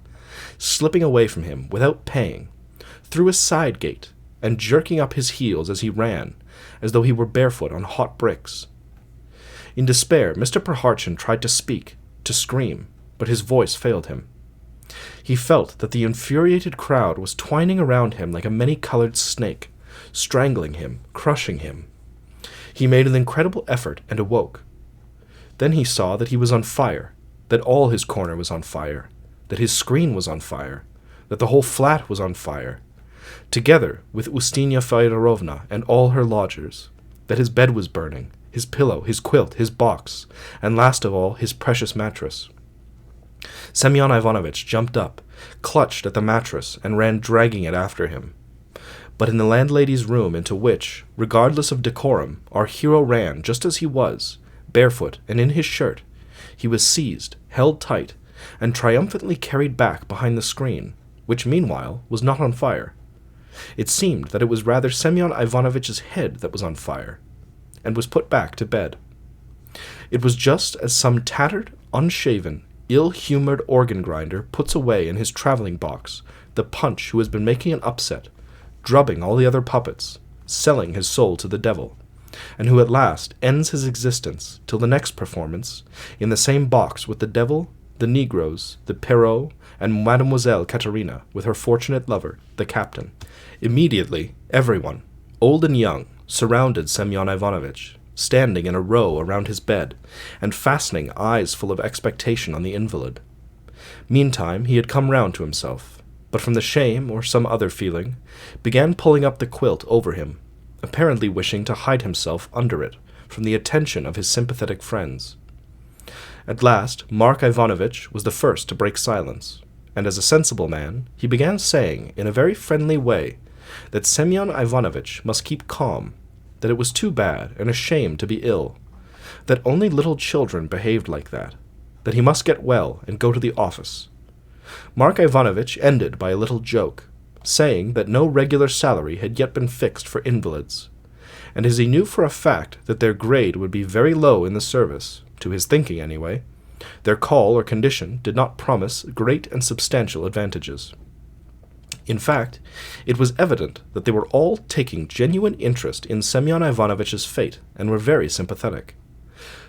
slipping away from him without paying, through a side gate, and jerking up his heels as he ran, as though he were barefoot on hot bricks. In despair, Mr. Prokharchin tried to speak, to scream, but his voice failed him. He felt that the infuriated crowd was twining around him like a many-colored snake, strangling him, crushing him. He made an incredible effort and awoke. Then he saw that he was on fire, that all his corner was on fire, that his screen was on fire, that the whole flat was on fire, together with Ustinya Fyodorovna and all her lodgers, that his bed was burning, his pillow, his quilt, his box, and last of all, his precious mattress. Semyon Ivanovitch jumped up, clutched at the mattress, and ran dragging it after him. But in the landlady's room into which, regardless of decorum, our hero ran just as he was, barefoot and in his shirt, he was seized, held tight, and triumphantly carried back behind the screen, which meanwhile was not on fire. It seemed that it was rather Semyon Ivanovitch's head that was on fire, and was put back to bed. It was just as some tattered, unshaven, ill-humored organ-grinder puts away in his travelling box the punch who has been making an upset, drubbing all the other puppets, selling his soul to the devil, and who at last ends his existence till the next performance in the same box with the devil, the negroes, the Perrault, and Mademoiselle Katerina with her fortunate lover, the captain. Immediately, everyone, old and young, surrounded Semyon Ivanovitch, standing in a row around his bed, and fastening eyes full of expectation on the invalid. Meantime he had come round to himself, but from the shame or some other feeling, began pulling up the quilt over him, apparently wishing to hide himself under it from the attention of his sympathetic friends. At last Mark Ivanovitch was the first to break silence, and as a sensible man, he began saying in a very friendly way that Semyon Ivanovitch must keep calm, that it was too bad and a shame to be ill, that only little children behaved like that he must get well and go to the office. Mark Ivanovitch ended by a little joke, saying that no regular salary had yet been fixed for invalids, and as he knew for a fact that their grade would be very low in the service, to his thinking anyway, their call or condition did not promise great and substantial advantages. In fact, it was evident that they were all taking genuine interest in Semyon Ivanovitch's fate and were very sympathetic.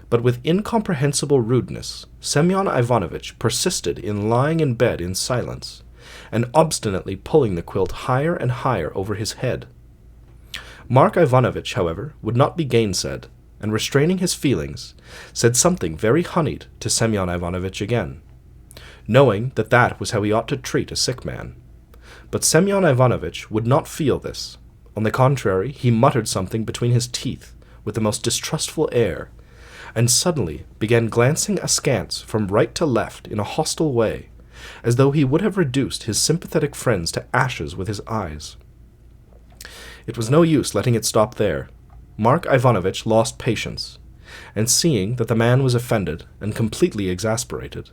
But with incomprehensible rudeness, Semyon Ivanovitch persisted in lying in bed in silence, and obstinately pulling the quilt higher and higher over his head. Mark Ivanovitch, however, would not be gainsaid, and restraining his feelings, said something very honeyed to Semyon Ivanovitch again, knowing that that was how he ought to treat a sick man. But Semyon Ivanovitch would not feel this. On the contrary, he muttered something between his teeth with the most distrustful air, and suddenly began glancing askance from right to left in a hostile way, as though he would have reduced his sympathetic friends to ashes with his eyes. It was no use letting it stop there. Mark Ivanovitch lost patience, and seeing that the man was offended and completely exasperated,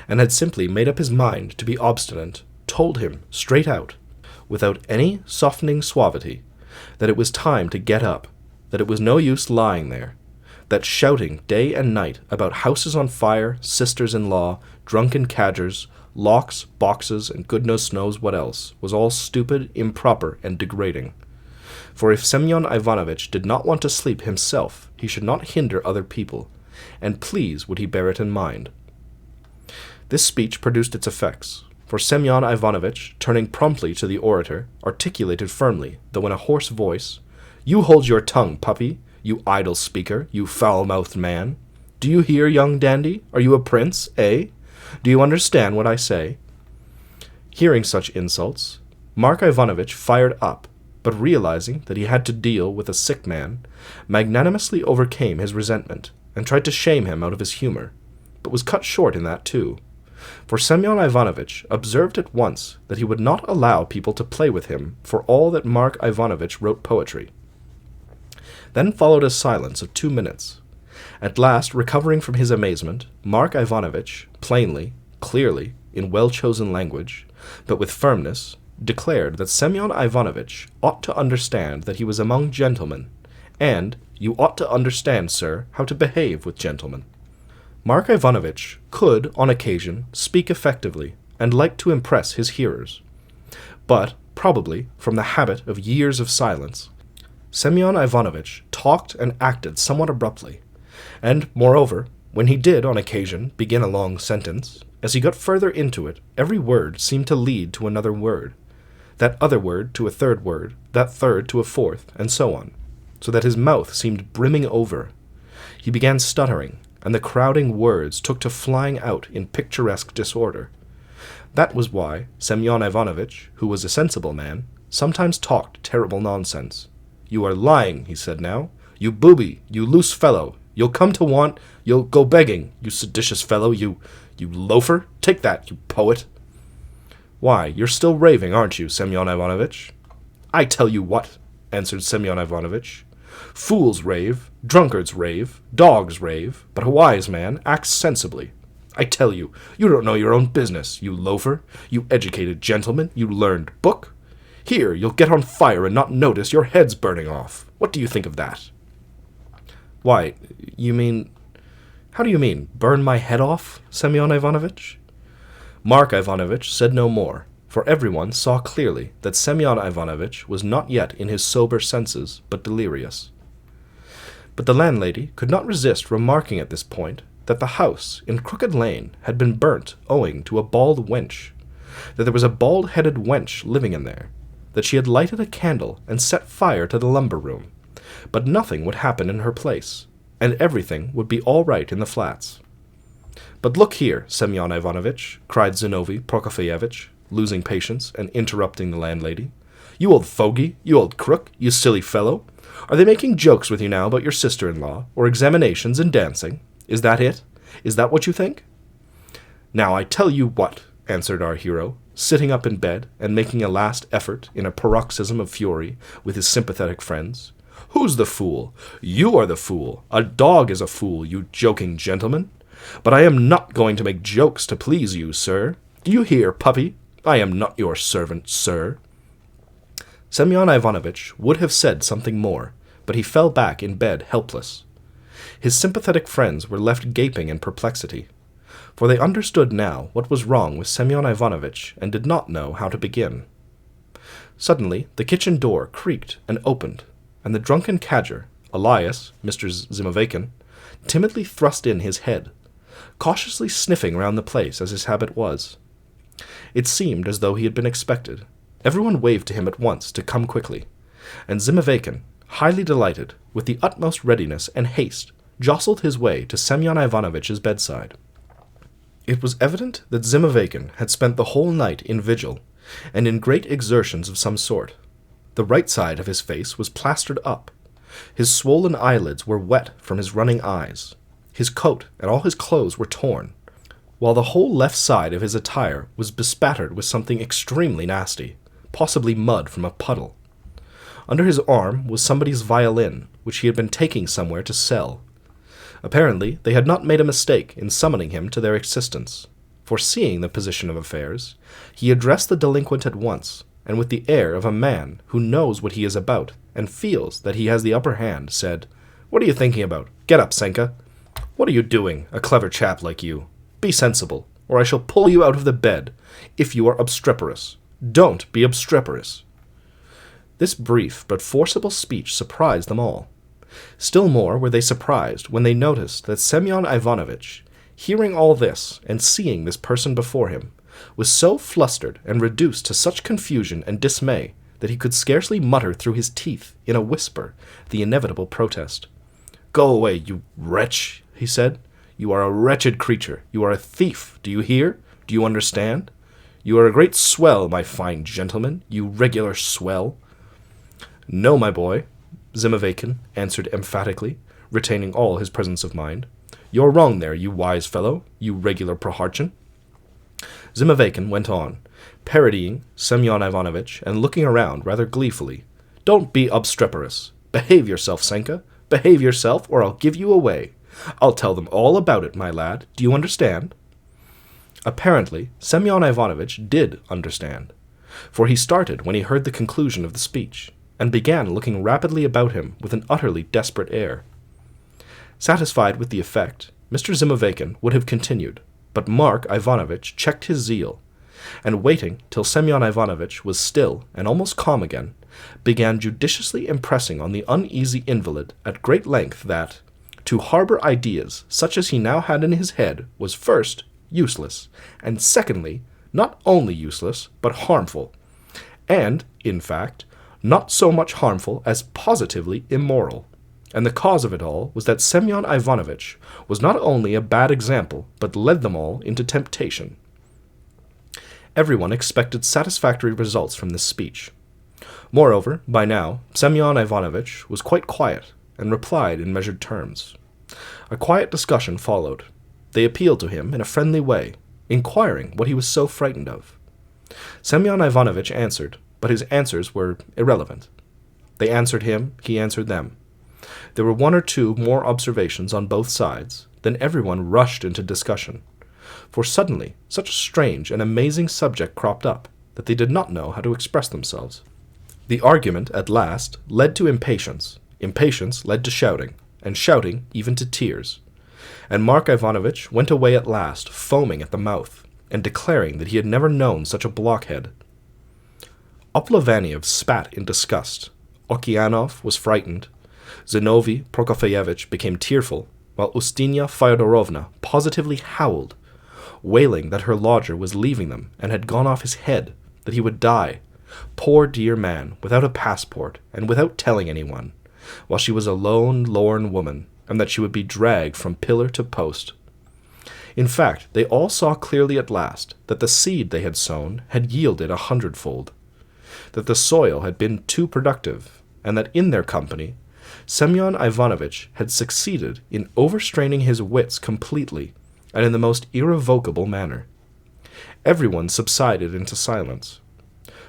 and had simply made up his mind to be obstinate, told him straight out, without any softening suavity, that it was time to get up, that it was no use lying there, that shouting day and night about houses on fire, sisters-in-law, drunken cadgers, locks, boxes, and goodness knows what else, was all stupid, improper, and degrading. For if Semyon Ivanovitch did not want to sleep himself, he should not hinder other people, and please would he bear it in mind. This speech produced its effects, for Semyon Ivanovitch, turning promptly to the orator, articulated firmly, though in a hoarse voice, "You hold your tongue, puppy, you idle speaker, you foul-mouthed man. Do you hear, young dandy? Are you a prince, eh? Do you understand what I say?" Hearing such insults, Mark Ivanovitch fired up, but realizing that he had to deal with a sick man, magnanimously overcame his resentment and tried to shame him out of his humor, but was cut short in that too. For Semyon Ivanovitch observed at once that he would not allow people to play with him for all that Mark Ivanovitch wrote poetry. Then followed a silence of 2 minutes. At last, recovering from his amazement, Mark Ivanovitch, plainly, clearly, in well-chosen language, but with firmness, declared that Semyon Ivanovitch ought to understand that he was among gentlemen, and you ought to understand, sir, how to behave with gentlemen. Mark Ivanovitch could, on occasion, speak effectively, and liked to impress his hearers. But, probably, from the habit of years of silence, Semyon Ivanovitch talked and acted somewhat abruptly, and, moreover, when he did, on occasion, begin a long sentence, as he got further into it, every word seemed to lead to another word, that other word to a third word, that third to a fourth, and so on, so that his mouth seemed brimming over. He began stuttering, and the crowding words took to flying out in picturesque disorder. That was why Semyon Ivanovitch, who was a sensible man, sometimes talked terrible nonsense. "You are lying," he said now. "You booby, you loose fellow, you'll come to want, you'll go begging, you seditious fellow, you loafer, take that, you poet." "Why, you're still raving, aren't you, Semyon Ivanovitch?" "I tell you what," answered Semyon Ivanovitch. "Fools rave, drunkards rave, dogs rave, but a wise man acts sensibly. I tell you, you don't know your own business, you loafer, you educated gentleman, you learned book. Here, you'll get on fire and not notice your head's burning off. What do you think of that?" "Why, how do you mean, burn my head off, Semyon Ivanovitch?" Mark Ivanovitch said no more, for everyone saw clearly that Semyon Ivanovitch was not yet in his sober senses, but delirious. But the landlady could not resist remarking at this point that the house in Crooked Lane had been burnt owing to a bald wench, that there was a bald-headed wench living in there, that she had lighted a candle and set fire to the lumber room, but nothing would happen in her place, and everything would be all right in the flats. "But look here, Semyon Ivanovitch," cried Zinovy Prokofyevitch, losing patience and interrupting the landlady. "You old fogey, you old crook, you silly fellow. Are they making jokes with you now about your sister-in-law, or examinations and dancing? Is that it? Is that what you think?" "Now I tell you what," answered our hero, sitting up in bed and making a last effort in a paroxysm of fury with his sympathetic friends. "Who's the fool? You are the fool. A dog is a fool, you joking gentleman. But I am not going to make jokes to please you, sir. Do you hear, puppy? I am not your servant, sir." Semyon Ivanovitch would have said something more, but he fell back in bed helpless. His sympathetic friends were left gaping in perplexity, for they understood now what was wrong with Semyon Ivanovitch and did not know how to begin. Suddenly the kitchen door creaked and opened, and the drunken cadger, Elias, Mr. Zimoveykin, timidly thrust in his head, cautiously sniffing round the place as his habit was. It seemed as though he had been expected. Everyone waved to him at once to come quickly, and Zimoveykin, highly delighted, with the utmost readiness and haste, jostled his way to Semyon Ivanovitch's bedside. It was evident that Zimoveykin had spent the whole night in vigil, and in great exertions of some sort. The right side of his face was plastered up. His swollen eyelids were wet from his running eyes. His coat and all his clothes were torn, while the whole left side of his attire was bespattered with something extremely nasty, possibly mud from a puddle. Under his arm was somebody's violin, which he had been taking somewhere to sell. Apparently, they had not made a mistake in summoning him to their assistance. Foreseeing the position of affairs, he addressed the delinquent at once, and with the air of a man who knows what he is about and feels that he has the upper hand, said, "What are you thinking about? Get up, Senka. What are you doing, a clever chap like you? Be sensible, or I shall pull you out of the bed, if you are obstreperous. Don't be obstreperous." This brief but forcible speech surprised them all. Still more were they surprised when they noticed that Semyon Ivanovitch, hearing all this and seeing this person before him, was so flustered and reduced to such confusion and dismay that he could scarcely mutter through his teeth, in a whisper, the inevitable protest. "Go away, you wretch," he said. You are a wretched creature. You are a thief. Do you hear? Do you understand? You are a great swell, my fine gentleman, you regular swell." "No, my boy," Zimoveykin answered emphatically, retaining all his presence of mind. "You're wrong there, you wise fellow, you regular Prokharchin." Zimoveykin went on, parodying Semyon Ivanovitch and looking around rather gleefully. "Don't be obstreperous. Behave yourself, Senka. Behave yourself, or I'll give you away. I'll tell them all about it, my lad. Do you understand?" Apparently, Semyon Ivanovitch did understand, for he started when he heard the conclusion of the speech, and began looking rapidly about him with an utterly desperate air. Satisfied with the effect, Mr. Zimoveykin would have continued, but Mark Ivanovitch checked his zeal, and waiting till Semyon Ivanovitch was still and almost calm again, began judiciously impressing on the uneasy invalid at great length that, to harbor ideas such as he now had in his head, was first, useless, and secondly, not only useless, but harmful, and, in fact, not so much harmful as positively immoral. And the cause of it all was that Semyon Ivanovitch was not only a bad example, but led them all into temptation. Everyone expected satisfactory results from this speech. Moreover, by now, Semyon Ivanovitch was quite quiet, and replied in measured terms. A quiet discussion followed. They appealed to him in a friendly way, inquiring what he was so frightened of. Semyon Ivanovitch answered, but his answers were irrelevant. They answered him, he answered them. There were one or two more observations on both sides, then everyone rushed into discussion. For suddenly, such a strange and amazing subject cropped up, that they did not know how to express themselves. The argument, at last, led to impatience. Impatience led to shouting, and shouting even to tears. And Mark Ivanovitch went away at last, foaming at the mouth, and declaring that he had never known such a blockhead. Oplovaniev spat in disgust. Okeanov was frightened. Zinovy Prokofyevitch became tearful, while Ustinya Fyodorovna positively howled, wailing that her lodger was leaving them and had gone off his head, that he would die, poor dear man, without a passport and without telling anyone, while she was a lone, lorn woman, and that she would be dragged from pillar to post. In fact, they all saw clearly at last that the seed they had sown had yielded 100-fold, that the soil had been too productive, and that in their company Semyon Ivanovitch had succeeded in overstraining his wits completely, and in the most irrevocable manner. Everyone subsided into silence,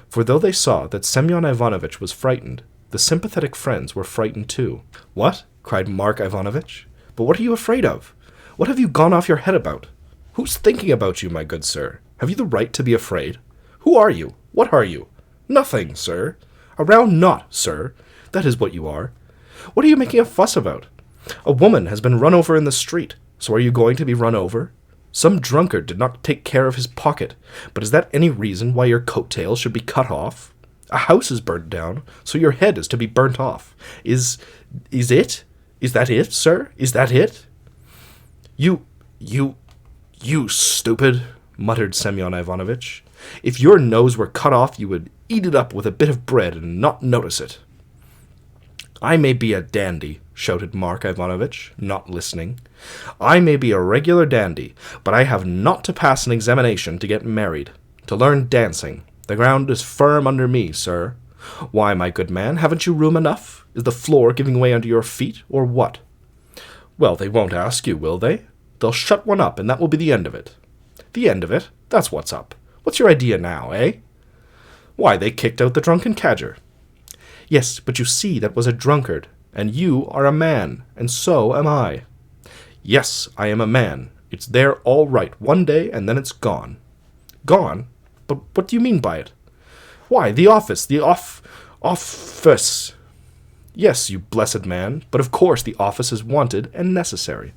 for though they saw that Semyon Ivanovitch was frightened, the sympathetic friends were frightened too. "What?" cried Mark Ivanovitch. "But what are you afraid of? What have you gone off your head about? Who's thinking about you, my good sir? Have you the right to be afraid? Who are you? What are you? Nothing, sir. A round knot, sir. That is what you are. What are you making a fuss about? A woman has been run over in the street, so are you going to be run over? Some drunkard did not take care of his pocket, but is that any reason why your coat-tails should be cut off? A house is burnt down, so your head is to be burnt off. Is that it, sir? Is that it?" You stupid," muttered Semyon Ivanovitch. "If your nose were cut off, you would eat it up with a bit of bread and not notice it." "I may be a dandy," shouted Mark Ivanovitch, not listening. "I may be a regular dandy, but I have not to pass an examination to get married, to learn dancing. The ground is firm under me, sir. Why, my good man, haven't you room enough? Is the floor giving way under your feet, or what? Well, they won't ask you, will they? They'll shut one up, and that will be the end of it. The end of it? That's what's up. What's your idea now, eh? Why, they kicked out the drunken cadger. Yes, but you see, that was a drunkard, and you are a man, and so am I. Yes, I am a man. It's there all right one day, and then it's gone. Gone? But what do you mean by it? Why, the office, office. Yes, you blessed man, but of course the office is wanted and necessary.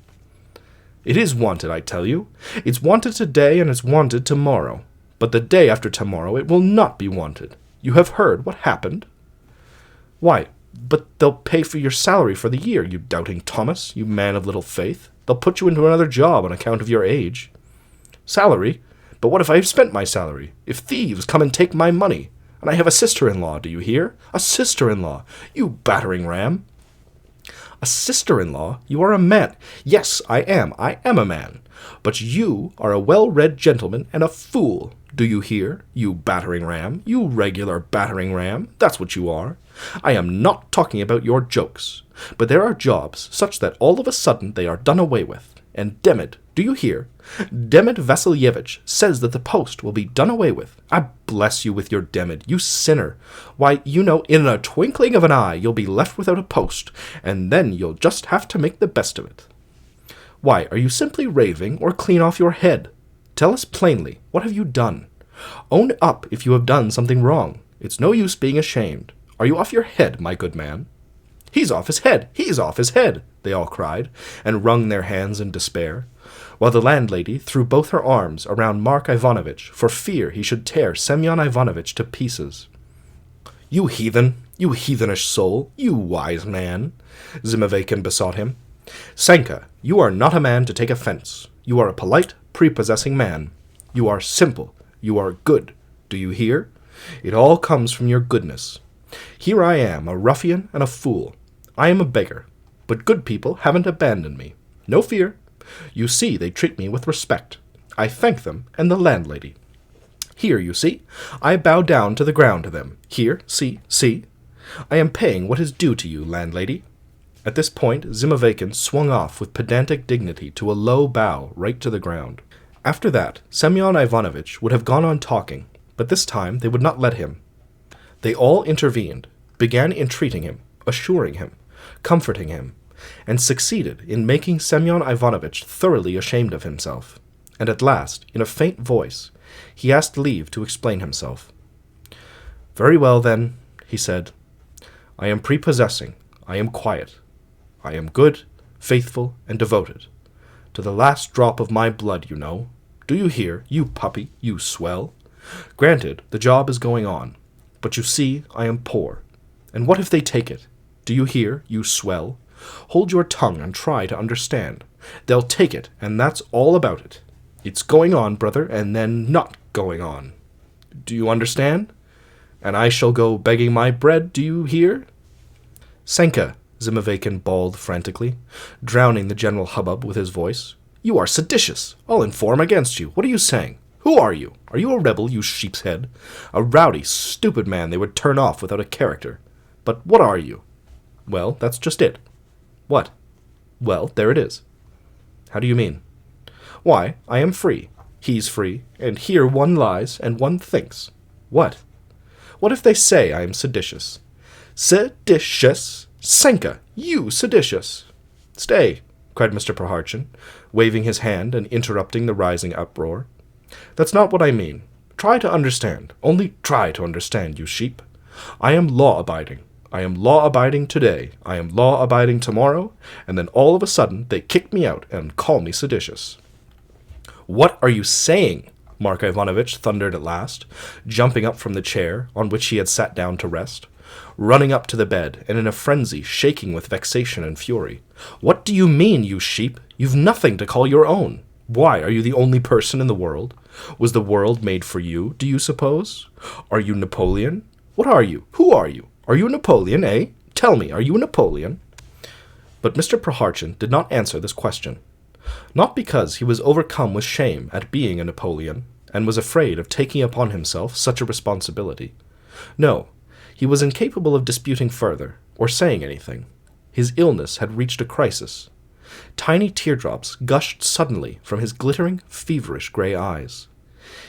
It is wanted, I tell you. It's wanted today and it's wanted tomorrow. But the day after tomorrow it will not be wanted. You have heard what happened? Why, but they'll pay for your salary for the year, you doubting Thomas, you man of little faith. They'll put you into another job on account of your age. Salary? But what if I have spent my salary? If thieves come and take my money? And I have a sister-in-law, do you hear? A sister-in-law, you battering ram. A sister-in-law? You are a man. Yes, I am a man. But you are a well-read gentleman and a fool. Do you hear, you battering ram? You regular battering ram. That's what you are. I am not talking about your jokes. But there are jobs such that all of a sudden they are done away with. And Demid, do you hear? Demid Vasilyevich says that the post will be done away with. I bless you with your Demid, you sinner. Why, you know, in a twinkling of an eye you'll be left without a post, and then you'll just have to make the best of it. Why, are you simply raving, or clean off your head? Tell us plainly, what have you done? Own up if you have done something wrong. It's no use being ashamed. Are you off your head, my good man? He's off his head! He's off his head! They all cried, and wrung their hands in despair, while the landlady threw both her arms around Mark Ivanovitch for fear he should tear Semyon Ivanovitch to pieces. You heathen! You heathenish soul! You wise man! Zimoveykin besought him. Senka, you are not a man to take offense. You are a polite, prepossessing man. You are simple. You are good. Do you hear? It all comes from your goodness. Here I am, a ruffian and a fool. I am a beggar, but good people haven't abandoned me. No fear. You see, they treat me with respect. I thank them and the landlady. Here, you see, I bow down to the ground to them. Here, see. I am paying what is due to you, landlady. At this point, Zimoveykin swung off with pedantic dignity to a low bow right to the ground. After that, Semyon Ivanovitch would have gone on talking, but this time they would not let him. They all intervened, began entreating him, assuring him, comforting him, and succeeded in making Semyon Ivanovitch thoroughly ashamed of himself. And at last, in a faint voice, he asked leave to explain himself. Very well, then, he said. I am prepossessing. I am quiet. I am good, faithful, and devoted. To the last drop of my blood, you know. Do you hear, you puppy, you swell? Granted, the job is going on. But you see, I am poor. And what if they take it? Do you hear, you swell? Hold your tongue and try to understand. They'll take it, and that's all about it. It's going on, brother, and then not going on. Do you understand? And I shall go begging my bread, do you hear? Senka, Zimoveykin bawled frantically, drowning the general hubbub with his voice. You are seditious. I'll inform against you. What are you saying? Who are you? Are you a rebel, you sheep's head? A rowdy, stupid man they would turn off without a character. But what are you? Well, that's just it. What? Well, there it is. How do you mean? Why, I am free. He's free, and here one lies and one thinks. What? What if they say I am seditious? Seditious? Senka, you seditious! Stay, cried Mr. Prokharchin, waving his hand and interrupting the rising uproar. That's not what I mean. Try to understand. Only try to understand, you sheep. I am law-abiding. I am law-abiding today. I am law-abiding tomorrow, and then all of a sudden they kick me out and call me seditious. What are you saying? Mark Ivanovitch thundered at last, jumping up from the chair on which he had sat down to rest, running up to the bed, and in a frenzy shaking with vexation and fury. What do you mean, you sheep? You've nothing to call your own. Why, are you the only person in the world? Was the world made for you, do you suppose? Are you Napoleon? What are you? Who are you? Are you Napoleon, eh? Tell me, are you Napoleon? But Mr. Prokharchin did not answer this question. Not because he was overcome with shame at being a Napoleon, and was afraid of taking upon himself such a responsibility. No, he was incapable of disputing further, or saying anything. His illness had reached a crisis. Tiny teardrops gushed suddenly from his glittering, feverish gray eyes.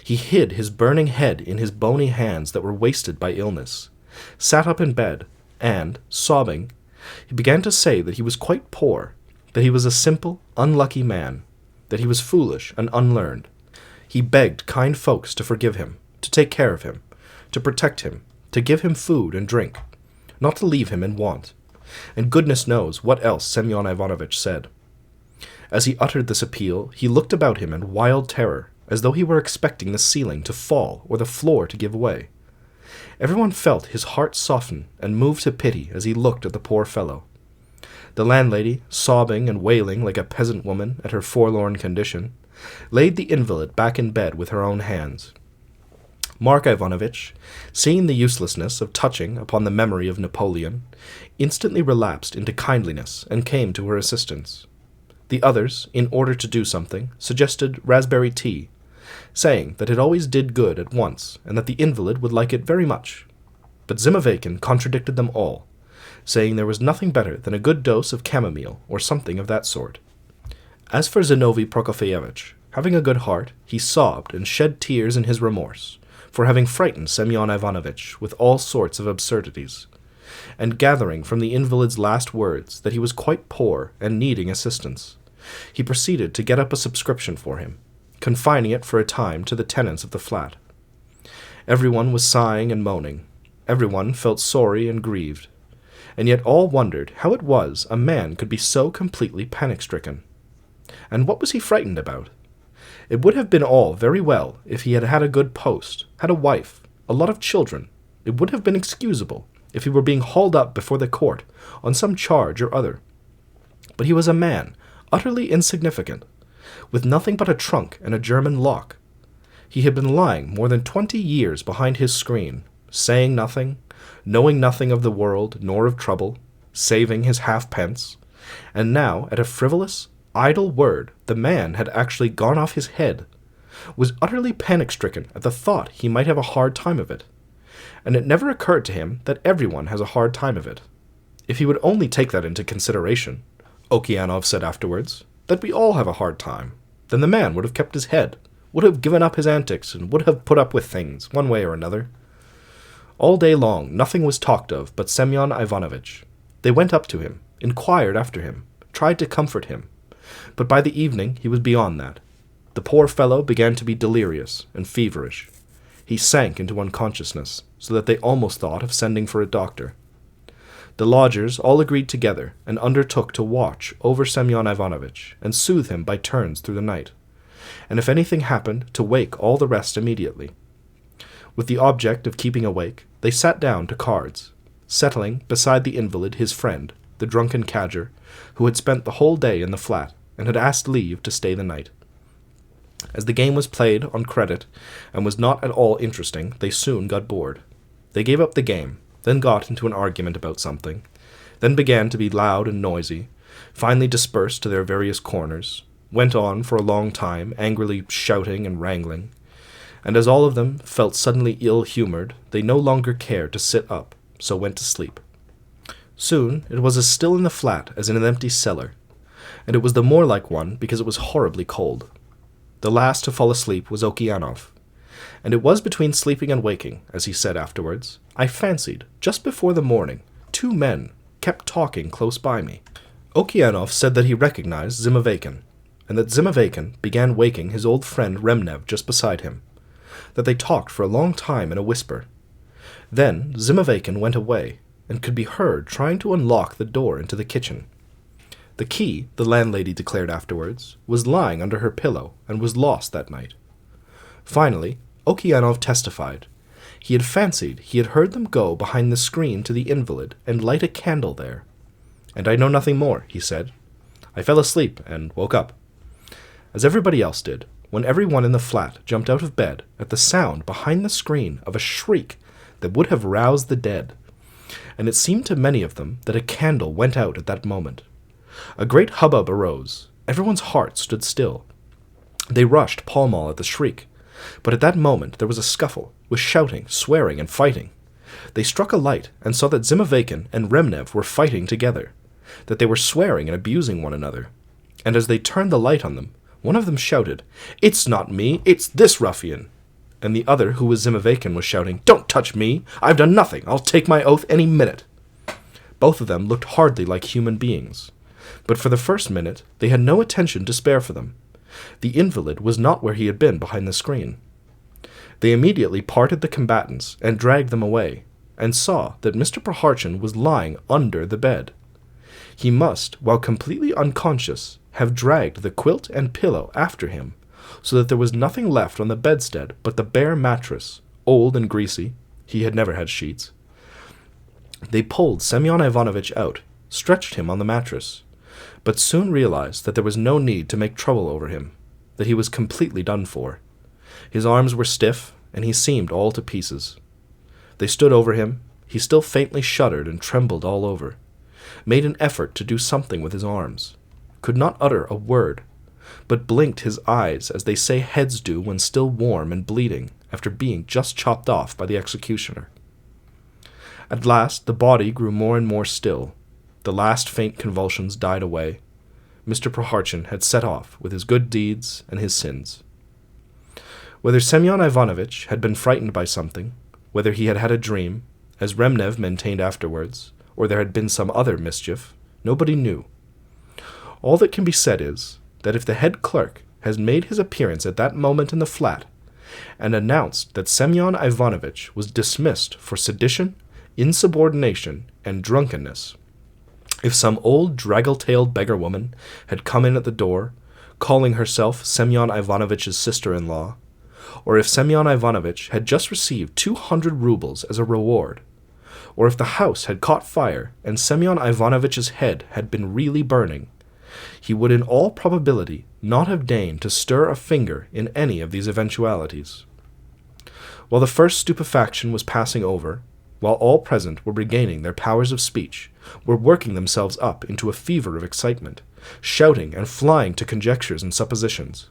He hid his burning head in his bony hands that were wasted by illness, sat up in bed, and, sobbing, he began to say that he was quite poor, that he was a simple, unlucky man, that he was foolish and unlearned. He begged kind folks to forgive him, to take care of him, to protect him, to give him food and drink, not to leave him in want. And goodness knows what else Semyon Ivanovitch said. As he uttered this appeal, he looked about him in wild terror, as though he were expecting the ceiling to fall or the floor to give way. Everyone felt his heart soften and moved to pity as he looked at the poor fellow. The landlady, sobbing and wailing like a peasant woman at her forlorn condition, laid the invalid back in bed with her own hands. Mark Ivanovich, seeing the uselessness of touching upon the memory of Napoleon, instantly relapsed into kindliness and came to her assistance. The others, in order to do something, suggested raspberry tea, saying that it always did good at once and that the invalid would like it very much. But Zimoveykin contradicted them all, saying there was nothing better than a good dose of chamomile or something of that sort. As for Zinovy Prokofyevich, having a good heart, he sobbed and shed tears in his remorse for having frightened Semyon Ivanovitch with all sorts of absurdities, and gathering from the invalid's last words that he was quite poor and needing assistance, he proceeded to get up a subscription for him, confining it for a time to the tenants of the flat. Everyone was sighing and moaning. Everyone felt sorry and grieved, and yet all wondered how it was a man could be so completely panic-stricken. And what was he frightened about? It would have been all very well if he had had a good post, had a wife, a lot of children. It would have been excusable if he were being hauled up before the court on some charge or other. But he was a man, utterly insignificant, with nothing but a trunk and a German lock. He had been lying more than 20 years behind his screen, saying nothing, knowing nothing of the world nor of trouble, saving his halfpence, and now, at a frivolous, idle word, the man had actually gone off his head, was utterly panic-stricken at the thought he might have a hard time of it. And it never occurred to him that everyone has a hard time of it. If he would only take that into consideration, Okeanov said afterwards, that we all have a hard time, then the man would have kept his head, would have given up his antics, and would have put up with things, one way or another. All day long nothing was talked of but Semyon Ivanovitch. They went up to him, inquired after him, tried to comfort him, but by the evening he was beyond that. The poor fellow began to be delirious and feverish. He sank into unconsciousness, so that they almost thought of sending for a doctor. The lodgers all agreed together and undertook to watch over Semyon Ivanovitch and soothe him by turns through the night, and if anything happened, to wake all the rest immediately. With the object of keeping awake, they sat down to cards, settling beside the invalid his friend, the drunken cadger, who had spent the whole day in the flat and had asked leave to stay the night. As the game was played on credit and was not at all interesting, they soon got bored. They gave up the game, then got into an argument about something, then began to be loud and noisy, finally dispersed to their various corners, went on for a long time, angrily shouting and wrangling, and as all of them felt suddenly ill-humored, they no longer cared to sit up, so went to sleep. Soon it was as still in the flat as in an empty cellar, and it was the more like one because it was horribly cold. The last to fall asleep was Okeanov, and it was between sleeping and waking, as he said afterwards, I fancied, just before the morning, 2 men kept talking close by me. Okeanov said that he recognized Zimoveykin, and that Zimoveykin began waking his old friend Remnev just beside him, that they talked for a long time in a whisper. Then Zimoveykin went away, and could be heard trying to unlock the door into the kitchen. The key, the landlady declared afterwards, was lying under her pillow and was lost that night. Finally, Okeanov testified. He had fancied he had heard them go behind the screen to the invalid and light a candle there. And I know nothing more, he said. I fell asleep and woke up, as everybody else did, when everyone in the flat jumped out of bed at the sound behind the screen of a shriek that would have roused the dead. And it seemed to many of them that a candle went out at that moment. A great hubbub arose. Everyone's heart stood still. They rushed pall-mall at the shriek, but at that moment there was a scuffle, with shouting, swearing, and fighting. They struck a light and saw that Zimoveykin and Remnev were fighting together, that they were swearing and abusing one another. And as they turned the light on them, one of them shouted, "It's not me, it's this ruffian!" And the other, who was Zimoveykin, was shouting, "Don't touch me! I've done nothing! I'll take my oath any minute!" Both of them looked hardly like human beings, but for the first minute they had no attention to spare for them. The invalid was not where he had been behind the screen. They immediately parted the combatants and dragged them away, and saw that Mr. Prokharchin was lying under the bed. He must, while completely unconscious, have dragged the quilt and pillow after him, so that there was nothing left on the bedstead but the bare mattress, old and greasy. He had never had sheets. They pulled Semyon Ivanovitch out, stretched him on the mattress, but soon realized that there was no need to make trouble over him, that he was completely done for. His arms were stiff, and he seemed all to pieces. They stood over him. He still faintly shuddered and trembled all over, made an effort to do something with his arms, could not utter a word, but blinked his eyes as they say heads do when still warm and bleeding after being just chopped off by the executioner. At last the body grew more and more still. The last faint convulsions died away. Mr. Prokharchin had set off with his good deeds and his sins. Whether Semyon Ivanovitch had been frightened by something, whether he had had a dream, as Remnev maintained afterwards, or there had been some other mischief, nobody knew. All that can be said is that if the head clerk has made his appearance at that moment in the flat and announced that Semyon Ivanovitch was dismissed for sedition, insubordination, and drunkenness, if some old draggle-tailed beggar-woman had come in at the door, calling herself Semyon Ivanovitch's sister-in-law, or if Semyon Ivanovitch had just received 200 rubles as a reward, or if the house had caught fire and Semyon Ivanovitch's head had been really burning, he would in all probability not have deigned to stir a finger in any of these eventualities. While the first stupefaction was passing over, while all present were regaining their powers of speech, were working themselves up into a fever of excitement, shouting and flying to conjectures and suppositions,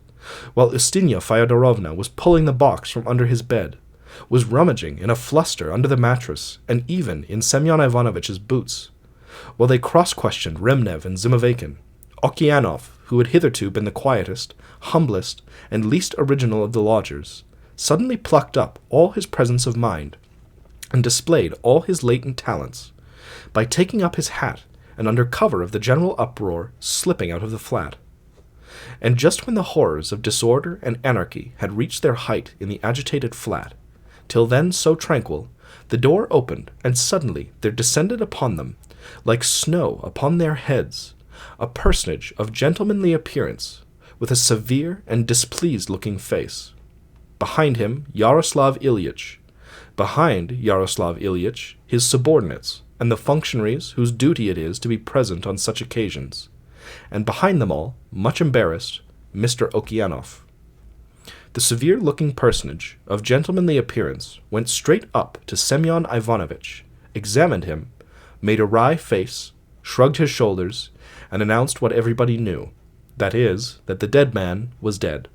while Ustinya Fyodorovna was pulling the box from under his bed, was rummaging in a fluster under the mattress and even in Semyon Ivanovitch's boots, while they cross-questioned Remnev and Zimoveykin, Okeanov, who had hitherto been the quietest, humblest, and least original of the lodgers, suddenly plucked up all his presence of mind and displayed all his latent talents, by taking up his hat and under cover of the general uproar slipping out of the flat. And just when the horrors of disorder and anarchy had reached their height in the agitated flat, till then so tranquil, the door opened, and suddenly there descended upon them, like snow upon their heads, a personage of gentlemanly appearance, with a severe and displeased-looking face. Behind him, Yaroslav Ilyitch. Behind Yaroslav Ilyitch, his subordinates, and the functionaries whose duty it is to be present on such occasions, and behind them all, much embarrassed, Mr. Okeanov. The severe-looking personage, of gentlemanly appearance, went straight up to Semyon Ivanovitch, examined him, made a wry face, shrugged his shoulders, and announced what everybody knew, that is, that the dead man was dead,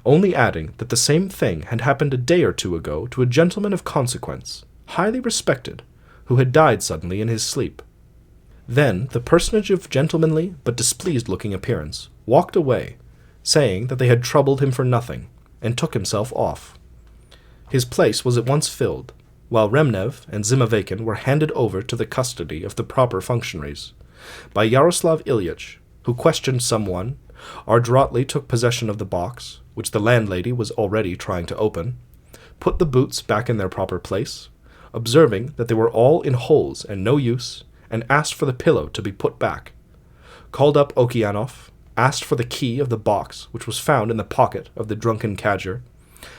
only adding that the same thing had happened a day or two ago to a gentleman of consequence, highly respected, who had died suddenly in his sleep. Then the personage of gentlemanly but displeased-looking appearance walked away, saying that they had troubled him for nothing, and took himself off. His place was at once filled, while Remnev and Zimoveykin were handed over to the custody of the proper functionaries, by Yaroslav Ilyitch, who questioned someone, adroitly took possession of the box, which the landlady was already trying to open, put the boots back in their proper place, observing that they were all in holes and no use, and asked for the pillow to be put back, called up Okeanov, asked for the key of the box which was found in the pocket of the drunken cadger,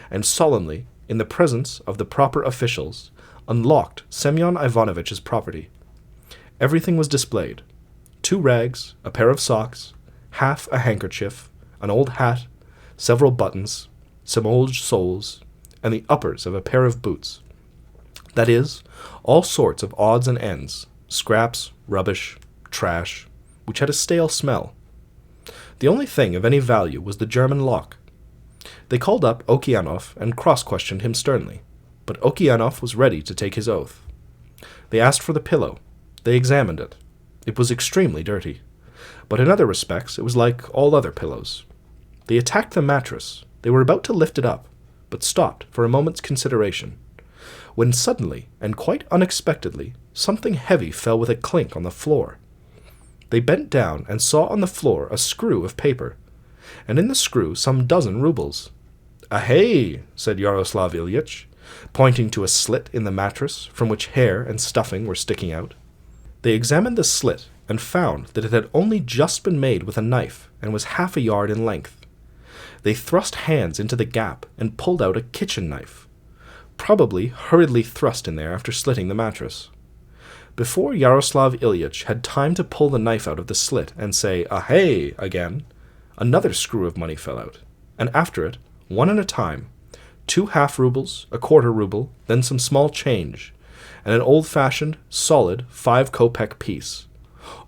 and solemnly, in the presence of the proper officials, unlocked Semyon Ivanovitch's property. Everything was displayed: 2 rags, a pair of socks, half a handkerchief, an old hat, several buttons, some old soles, and the uppers of a pair of boots. That is, all sorts of odds and ends, scraps, rubbish, trash, which had a stale smell. The only thing of any value was the German lock. They called up Okeanov and cross-questioned him sternly, but Okeanov was ready to take his oath. They asked for the pillow. They examined it. It was extremely dirty, but in other respects it was like all other pillows. They attacked the mattress. They were about to lift it up, but stopped for a moment's consideration, when suddenly, and quite unexpectedly, something heavy fell with a clink on the floor. They bent down and saw on the floor a screw of paper, and in the screw some dozen rubles. "Ahey," said Yaroslav Ilyitch, pointing to a slit in the mattress from which hair and stuffing were sticking out. They examined the slit and found that it had only just been made with a knife and was half a yard in length. They thrust hands into the gap and pulled out a kitchen knife, probably hurriedly thrust in there after slitting the mattress. Before Yaroslav Ilyitch had time to pull the knife out of the slit and say "Ahey" again, another screw of money fell out, and after it, one at a time, 2 half-rubles, a quarter-ruble, then some small change, and an old-fashioned, solid 5-kopeck piece.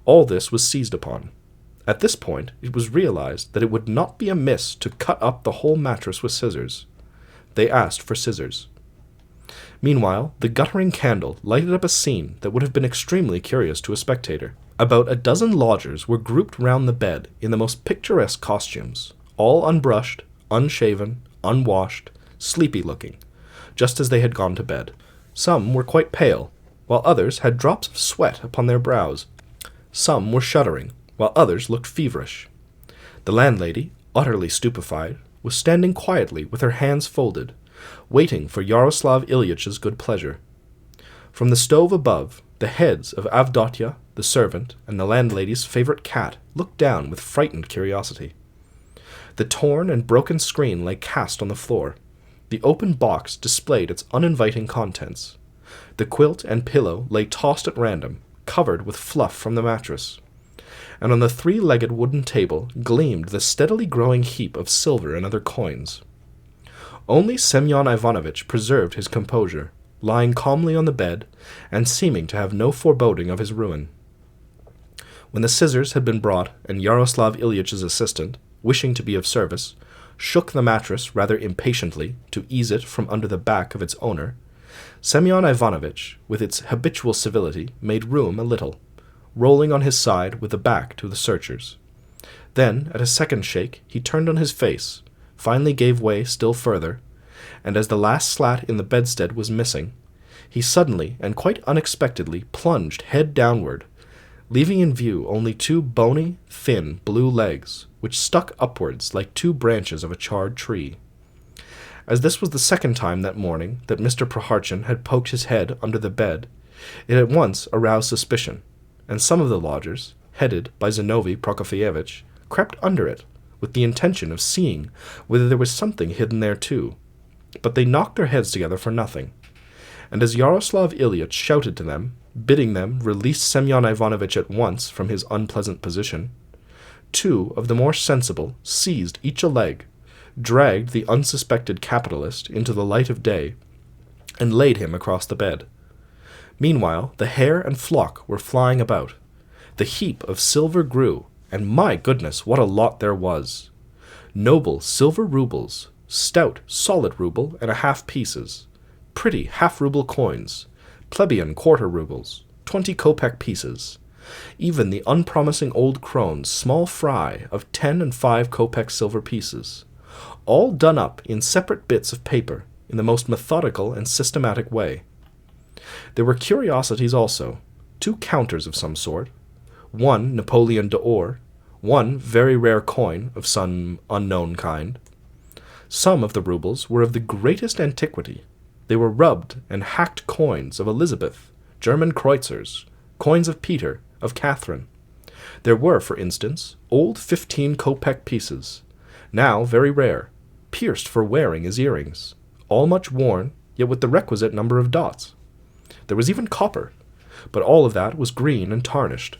All this was seized upon. At this point, it was realized that it would not be amiss to cut up the whole mattress with scissors. They asked for scissors. Meanwhile, the guttering candle lighted up a scene that would have been extremely curious to a spectator. About a dozen lodgers were grouped round the bed in the most picturesque costumes, all unbrushed, unshaven, unwashed, sleepy-looking, just as they had gone to bed. Some were quite pale, while others had drops of sweat upon their brows. Some were shuddering, while others looked feverish. The landlady, utterly stupefied, was standing quietly with her hands folded, waiting for Yaroslav Ilyitch's good pleasure. From the stove above, the heads of Avdotya, the servant, and the landlady's favorite cat looked down with frightened curiosity. The torn and broken screen lay cast on the floor. The open box displayed its uninviting contents. The quilt and pillow lay tossed at random, covered with fluff from the mattress. And on the 3-legged wooden table gleamed the steadily growing heap of silver and other coins. Only Semyon Ivanovitch preserved his composure, lying calmly on the bed, and seeming to have no foreboding of his ruin. When the scissors had been brought, and Yaroslav Ilyitch's assistant, wishing to be of service, shook the mattress rather impatiently to ease it from under the back of its owner, Semyon Ivanovitch, with its habitual civility, made room a little, rolling on his side with the back to the searchers. Then, at a second shake, he turned on his face, finally gave way still further, and as the last slat in the bedstead was missing, he suddenly and quite unexpectedly plunged head downward, leaving in view only 2 bony, thin, blue legs, which stuck upwards like 2 branches of a charred tree. As this was the second time that morning that Mr. Prokharchin had poked his head under the bed, it at once aroused suspicion, and some of the lodgers, headed by Zinovy Prokofyevitch, crept under it, with the intention of seeing whether there was something hidden there too. But they knocked their heads together for nothing, and as Yaroslav Ilyitch shouted to them, bidding them release Semyon Ivanovitch at once from his unpleasant position, 2 of the more sensible seized each a leg, dragged the unsuspected capitalist into the light of day, and laid him across the bed. Meanwhile, the hare and flock were flying about. The heap of silver grew, and my goodness, what a lot there was! Noble silver rubles, stout solid ruble and a half pieces, pretty half-ruble coins, plebeian quarter-rubles, 20-kopeck pieces, even the unpromising old crone's small fry of 10 and 5-kopeck silver pieces, all done up in separate bits of paper in the most methodical and systematic way. There were curiosities also, 2 counters of some sort, 1 Napoleon d'Or, 1 very rare coin of some unknown kind. Some of the rubles were of the greatest antiquity. They were rubbed and hacked coins of Elizabeth, German kreutzers, coins of Peter, of Catherine. There were, for instance, old 15-kopeck pieces, now very rare, pierced for wearing as earrings, all much worn, yet with the requisite number of dots. There was even copper, but all of that was green and tarnished.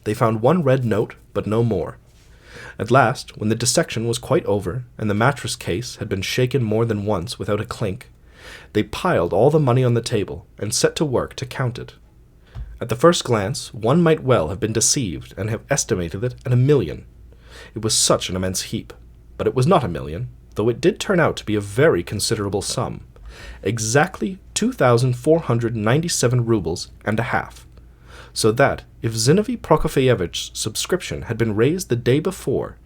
They found 1 red note, but no more. At last, when the dissection was quite over, and the mattress case had been shaken more than once without a clink, they piled all the money on the table, and set to work to count it. At the first glance, one might well have been deceived, and have estimated it at 1,000,000. It was such an immense heap, but it was not 1,000,000, though it did turn out to be a very considerable sum, exactly 2,497 rubles and a half, so that, if Zinovy Prokofyevitch's subscription had been raised the day before,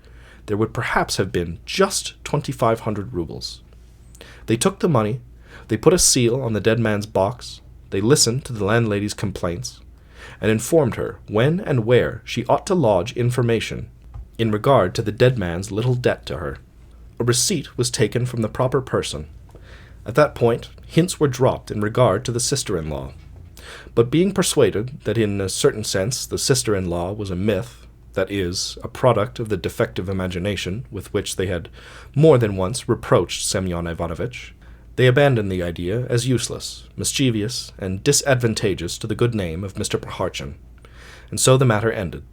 there would perhaps have been just 2,500 rubles. They took the money, they put a seal on the dead man's box, they listened to the landlady's complaints, and informed her when and where she ought to lodge information in regard to the dead man's little debt to her. A receipt was taken from the proper person. At that point, hints were dropped in regard to the sister-in-law. But being persuaded that in a certain sense the sister-in-law was a myth, that is, a product of the defective imagination with which they had more than once reproached Semyon Ivanovitch, they abandoned the idea as useless, mischievous, and disadvantageous to the good name of Mr. Prokharchin, and so the matter ended.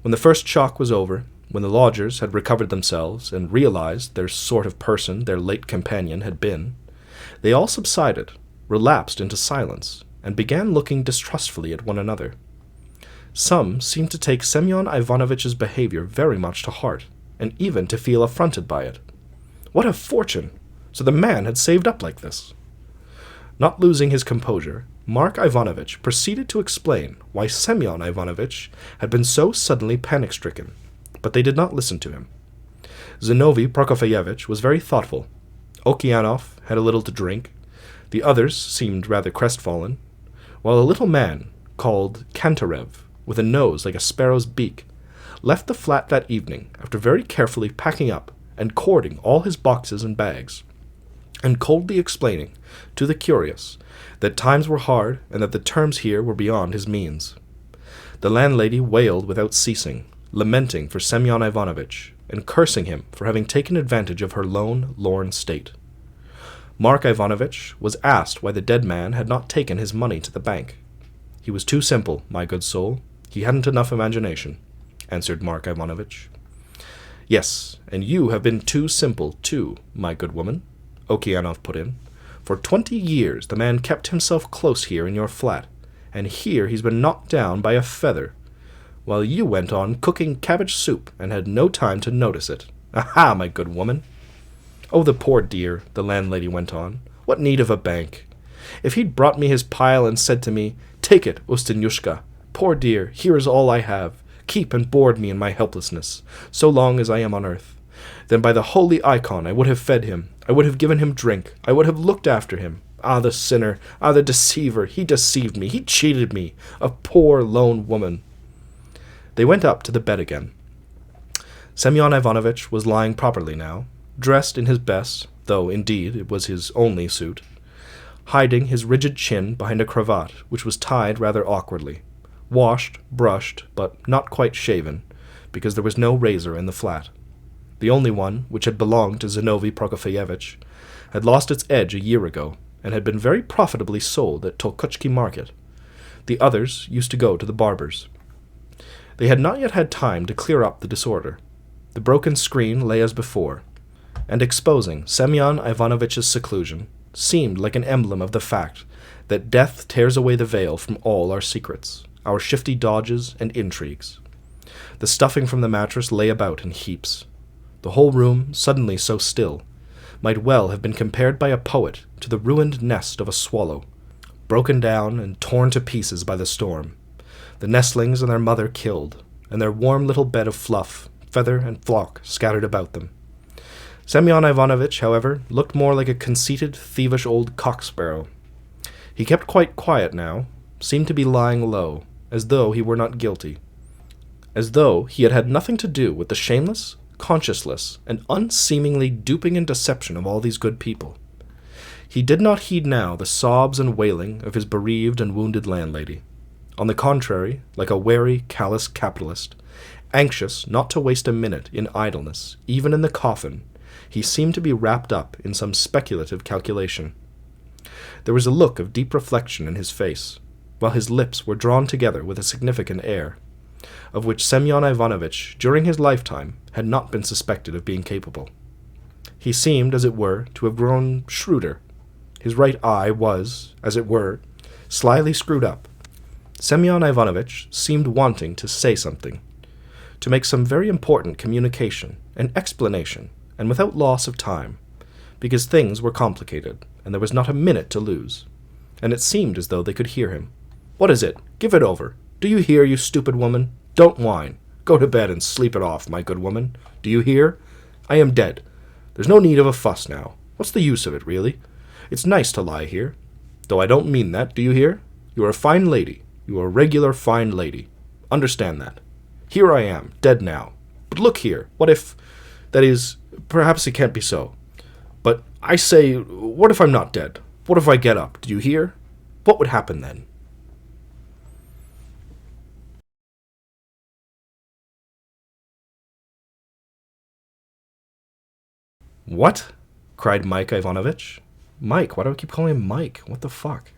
When the first shock was over, When the lodgers had recovered themselves and realized their sort of person their late companion had been, they all subsided, relapsed into silence, and began looking distrustfully at one another. Some seemed to take Semyon Ivanovitch's behavior very much to heart, and even to feel affronted by it. What a fortune! So the man had saved up like this. Not losing his composure, Mark Ivanovitch proceeded to explain why Semyon Ivanovitch had been so suddenly panic-stricken, but they did not listen to him. Zinovy Prokofyevitch was very thoughtful. Okeanov had a little to drink. The others seemed rather crestfallen, while a little man, called Kantarev, with a nose like a sparrow's beak, left the flat that evening after very carefully packing up and cording all his boxes and bags, and coldly explaining to the curious that times were hard and that the terms here were beyond his means. The landlady wailed without ceasing, lamenting for Semyon Ivanovitch, and cursing him for having taken advantage of her lorn state. Mark Ivanovitch was asked why the dead man had not taken his money to the bank. He was too simple, my good soul. He hadn't enough imagination, answered Mark Ivanovitch. Yes, and you have been too simple, too, my good woman, Okeanov put in. For 20 years the man kept himself close here in your flat, and here he's been knocked down by a feather, while you went on cooking cabbage soup and had no time to notice it. Aha, my good woman! Oh, the poor dear, the landlady went on. What need of a bank? If he'd brought me his pile and said to me, "Take it, Ustinyushka. Poor dear, here is all I have. Keep and board me in my helplessness, so long as I am on earth. Then by the holy icon I would have fed him. I would have given him drink. I would have looked after him. Ah, the sinner! Ah, the deceiver! He deceived me. He cheated me. A poor lone woman." They went up to the bed again. Semyon Ivanovitch was lying properly now, dressed in his best, though indeed it was his only suit, hiding his rigid chin behind a cravat which was tied rather awkwardly, washed, brushed, but not quite shaven, because there was no razor in the flat. The only one, which had belonged to Zinovy Prokofyevitch, had lost its edge a year ago, and had been very profitably sold at Tolkuchki market. The others used to go to the barber's. They had not yet had time to clear up the disorder. The broken screen lay as before, and exposing Semyon Ivanovitch's seclusion, seemed like an emblem of the fact that death tears away the veil from all our secrets, our shifty dodges and intrigues. The stuffing from the mattress lay about in heaps. The whole room, suddenly so still, might well have been compared by a poet to the ruined nest of a swallow, broken down and torn to pieces by the storm, the nestlings and their mother killed, and their warm little bed of fluff, feather, and flock scattered about them. Semyon Ivanovitch, however, looked more like a conceited, thievish old cock-sparrow. He kept quite quiet now, seemed to be lying low, as though he were not guilty, as though he had had nothing to do with the shameless, conscienceless, and unseemingly duping and deception of all these good people. He did not heed now the sobs and wailing of his bereaved and wounded landlady. On the contrary, like a wary, callous capitalist, anxious not to waste a minute in idleness, even in the coffin, he seemed to be wrapped up in some speculative calculation. There was a look of deep reflection in his face, while his lips were drawn together with a significant air, of which Semyon Ivanovitch, during his lifetime, had not been suspected of being capable. He seemed, as it were, to have grown shrewder. His right eye was, as it were, slyly screwed up. Semyon Ivanovitch seemed wanting to say something, to make some very important communication and explanation, and without loss of time, because things were complicated, and there was not a minute to lose, and it seemed as though they could hear him. "What is it? Give it over. Do you hear, you stupid woman? Don't whine. Go to bed and sleep it off, my good woman. Do you hear? I am dead. There's no need of a fuss now. What's the use of it, really? It's nice to lie here. Though I don't mean that, do you hear? You are a fine lady. You are a regular fine lady. Understand that. Here I am, dead now. But look here, what if... That is, perhaps it can't be so. But I say, what if I'm not dead? What if I get up? Do you hear? What would happen then?" "What?" cried Mike Ivanovitch. Mike? Why do I keep calling him Mike? What the fuck?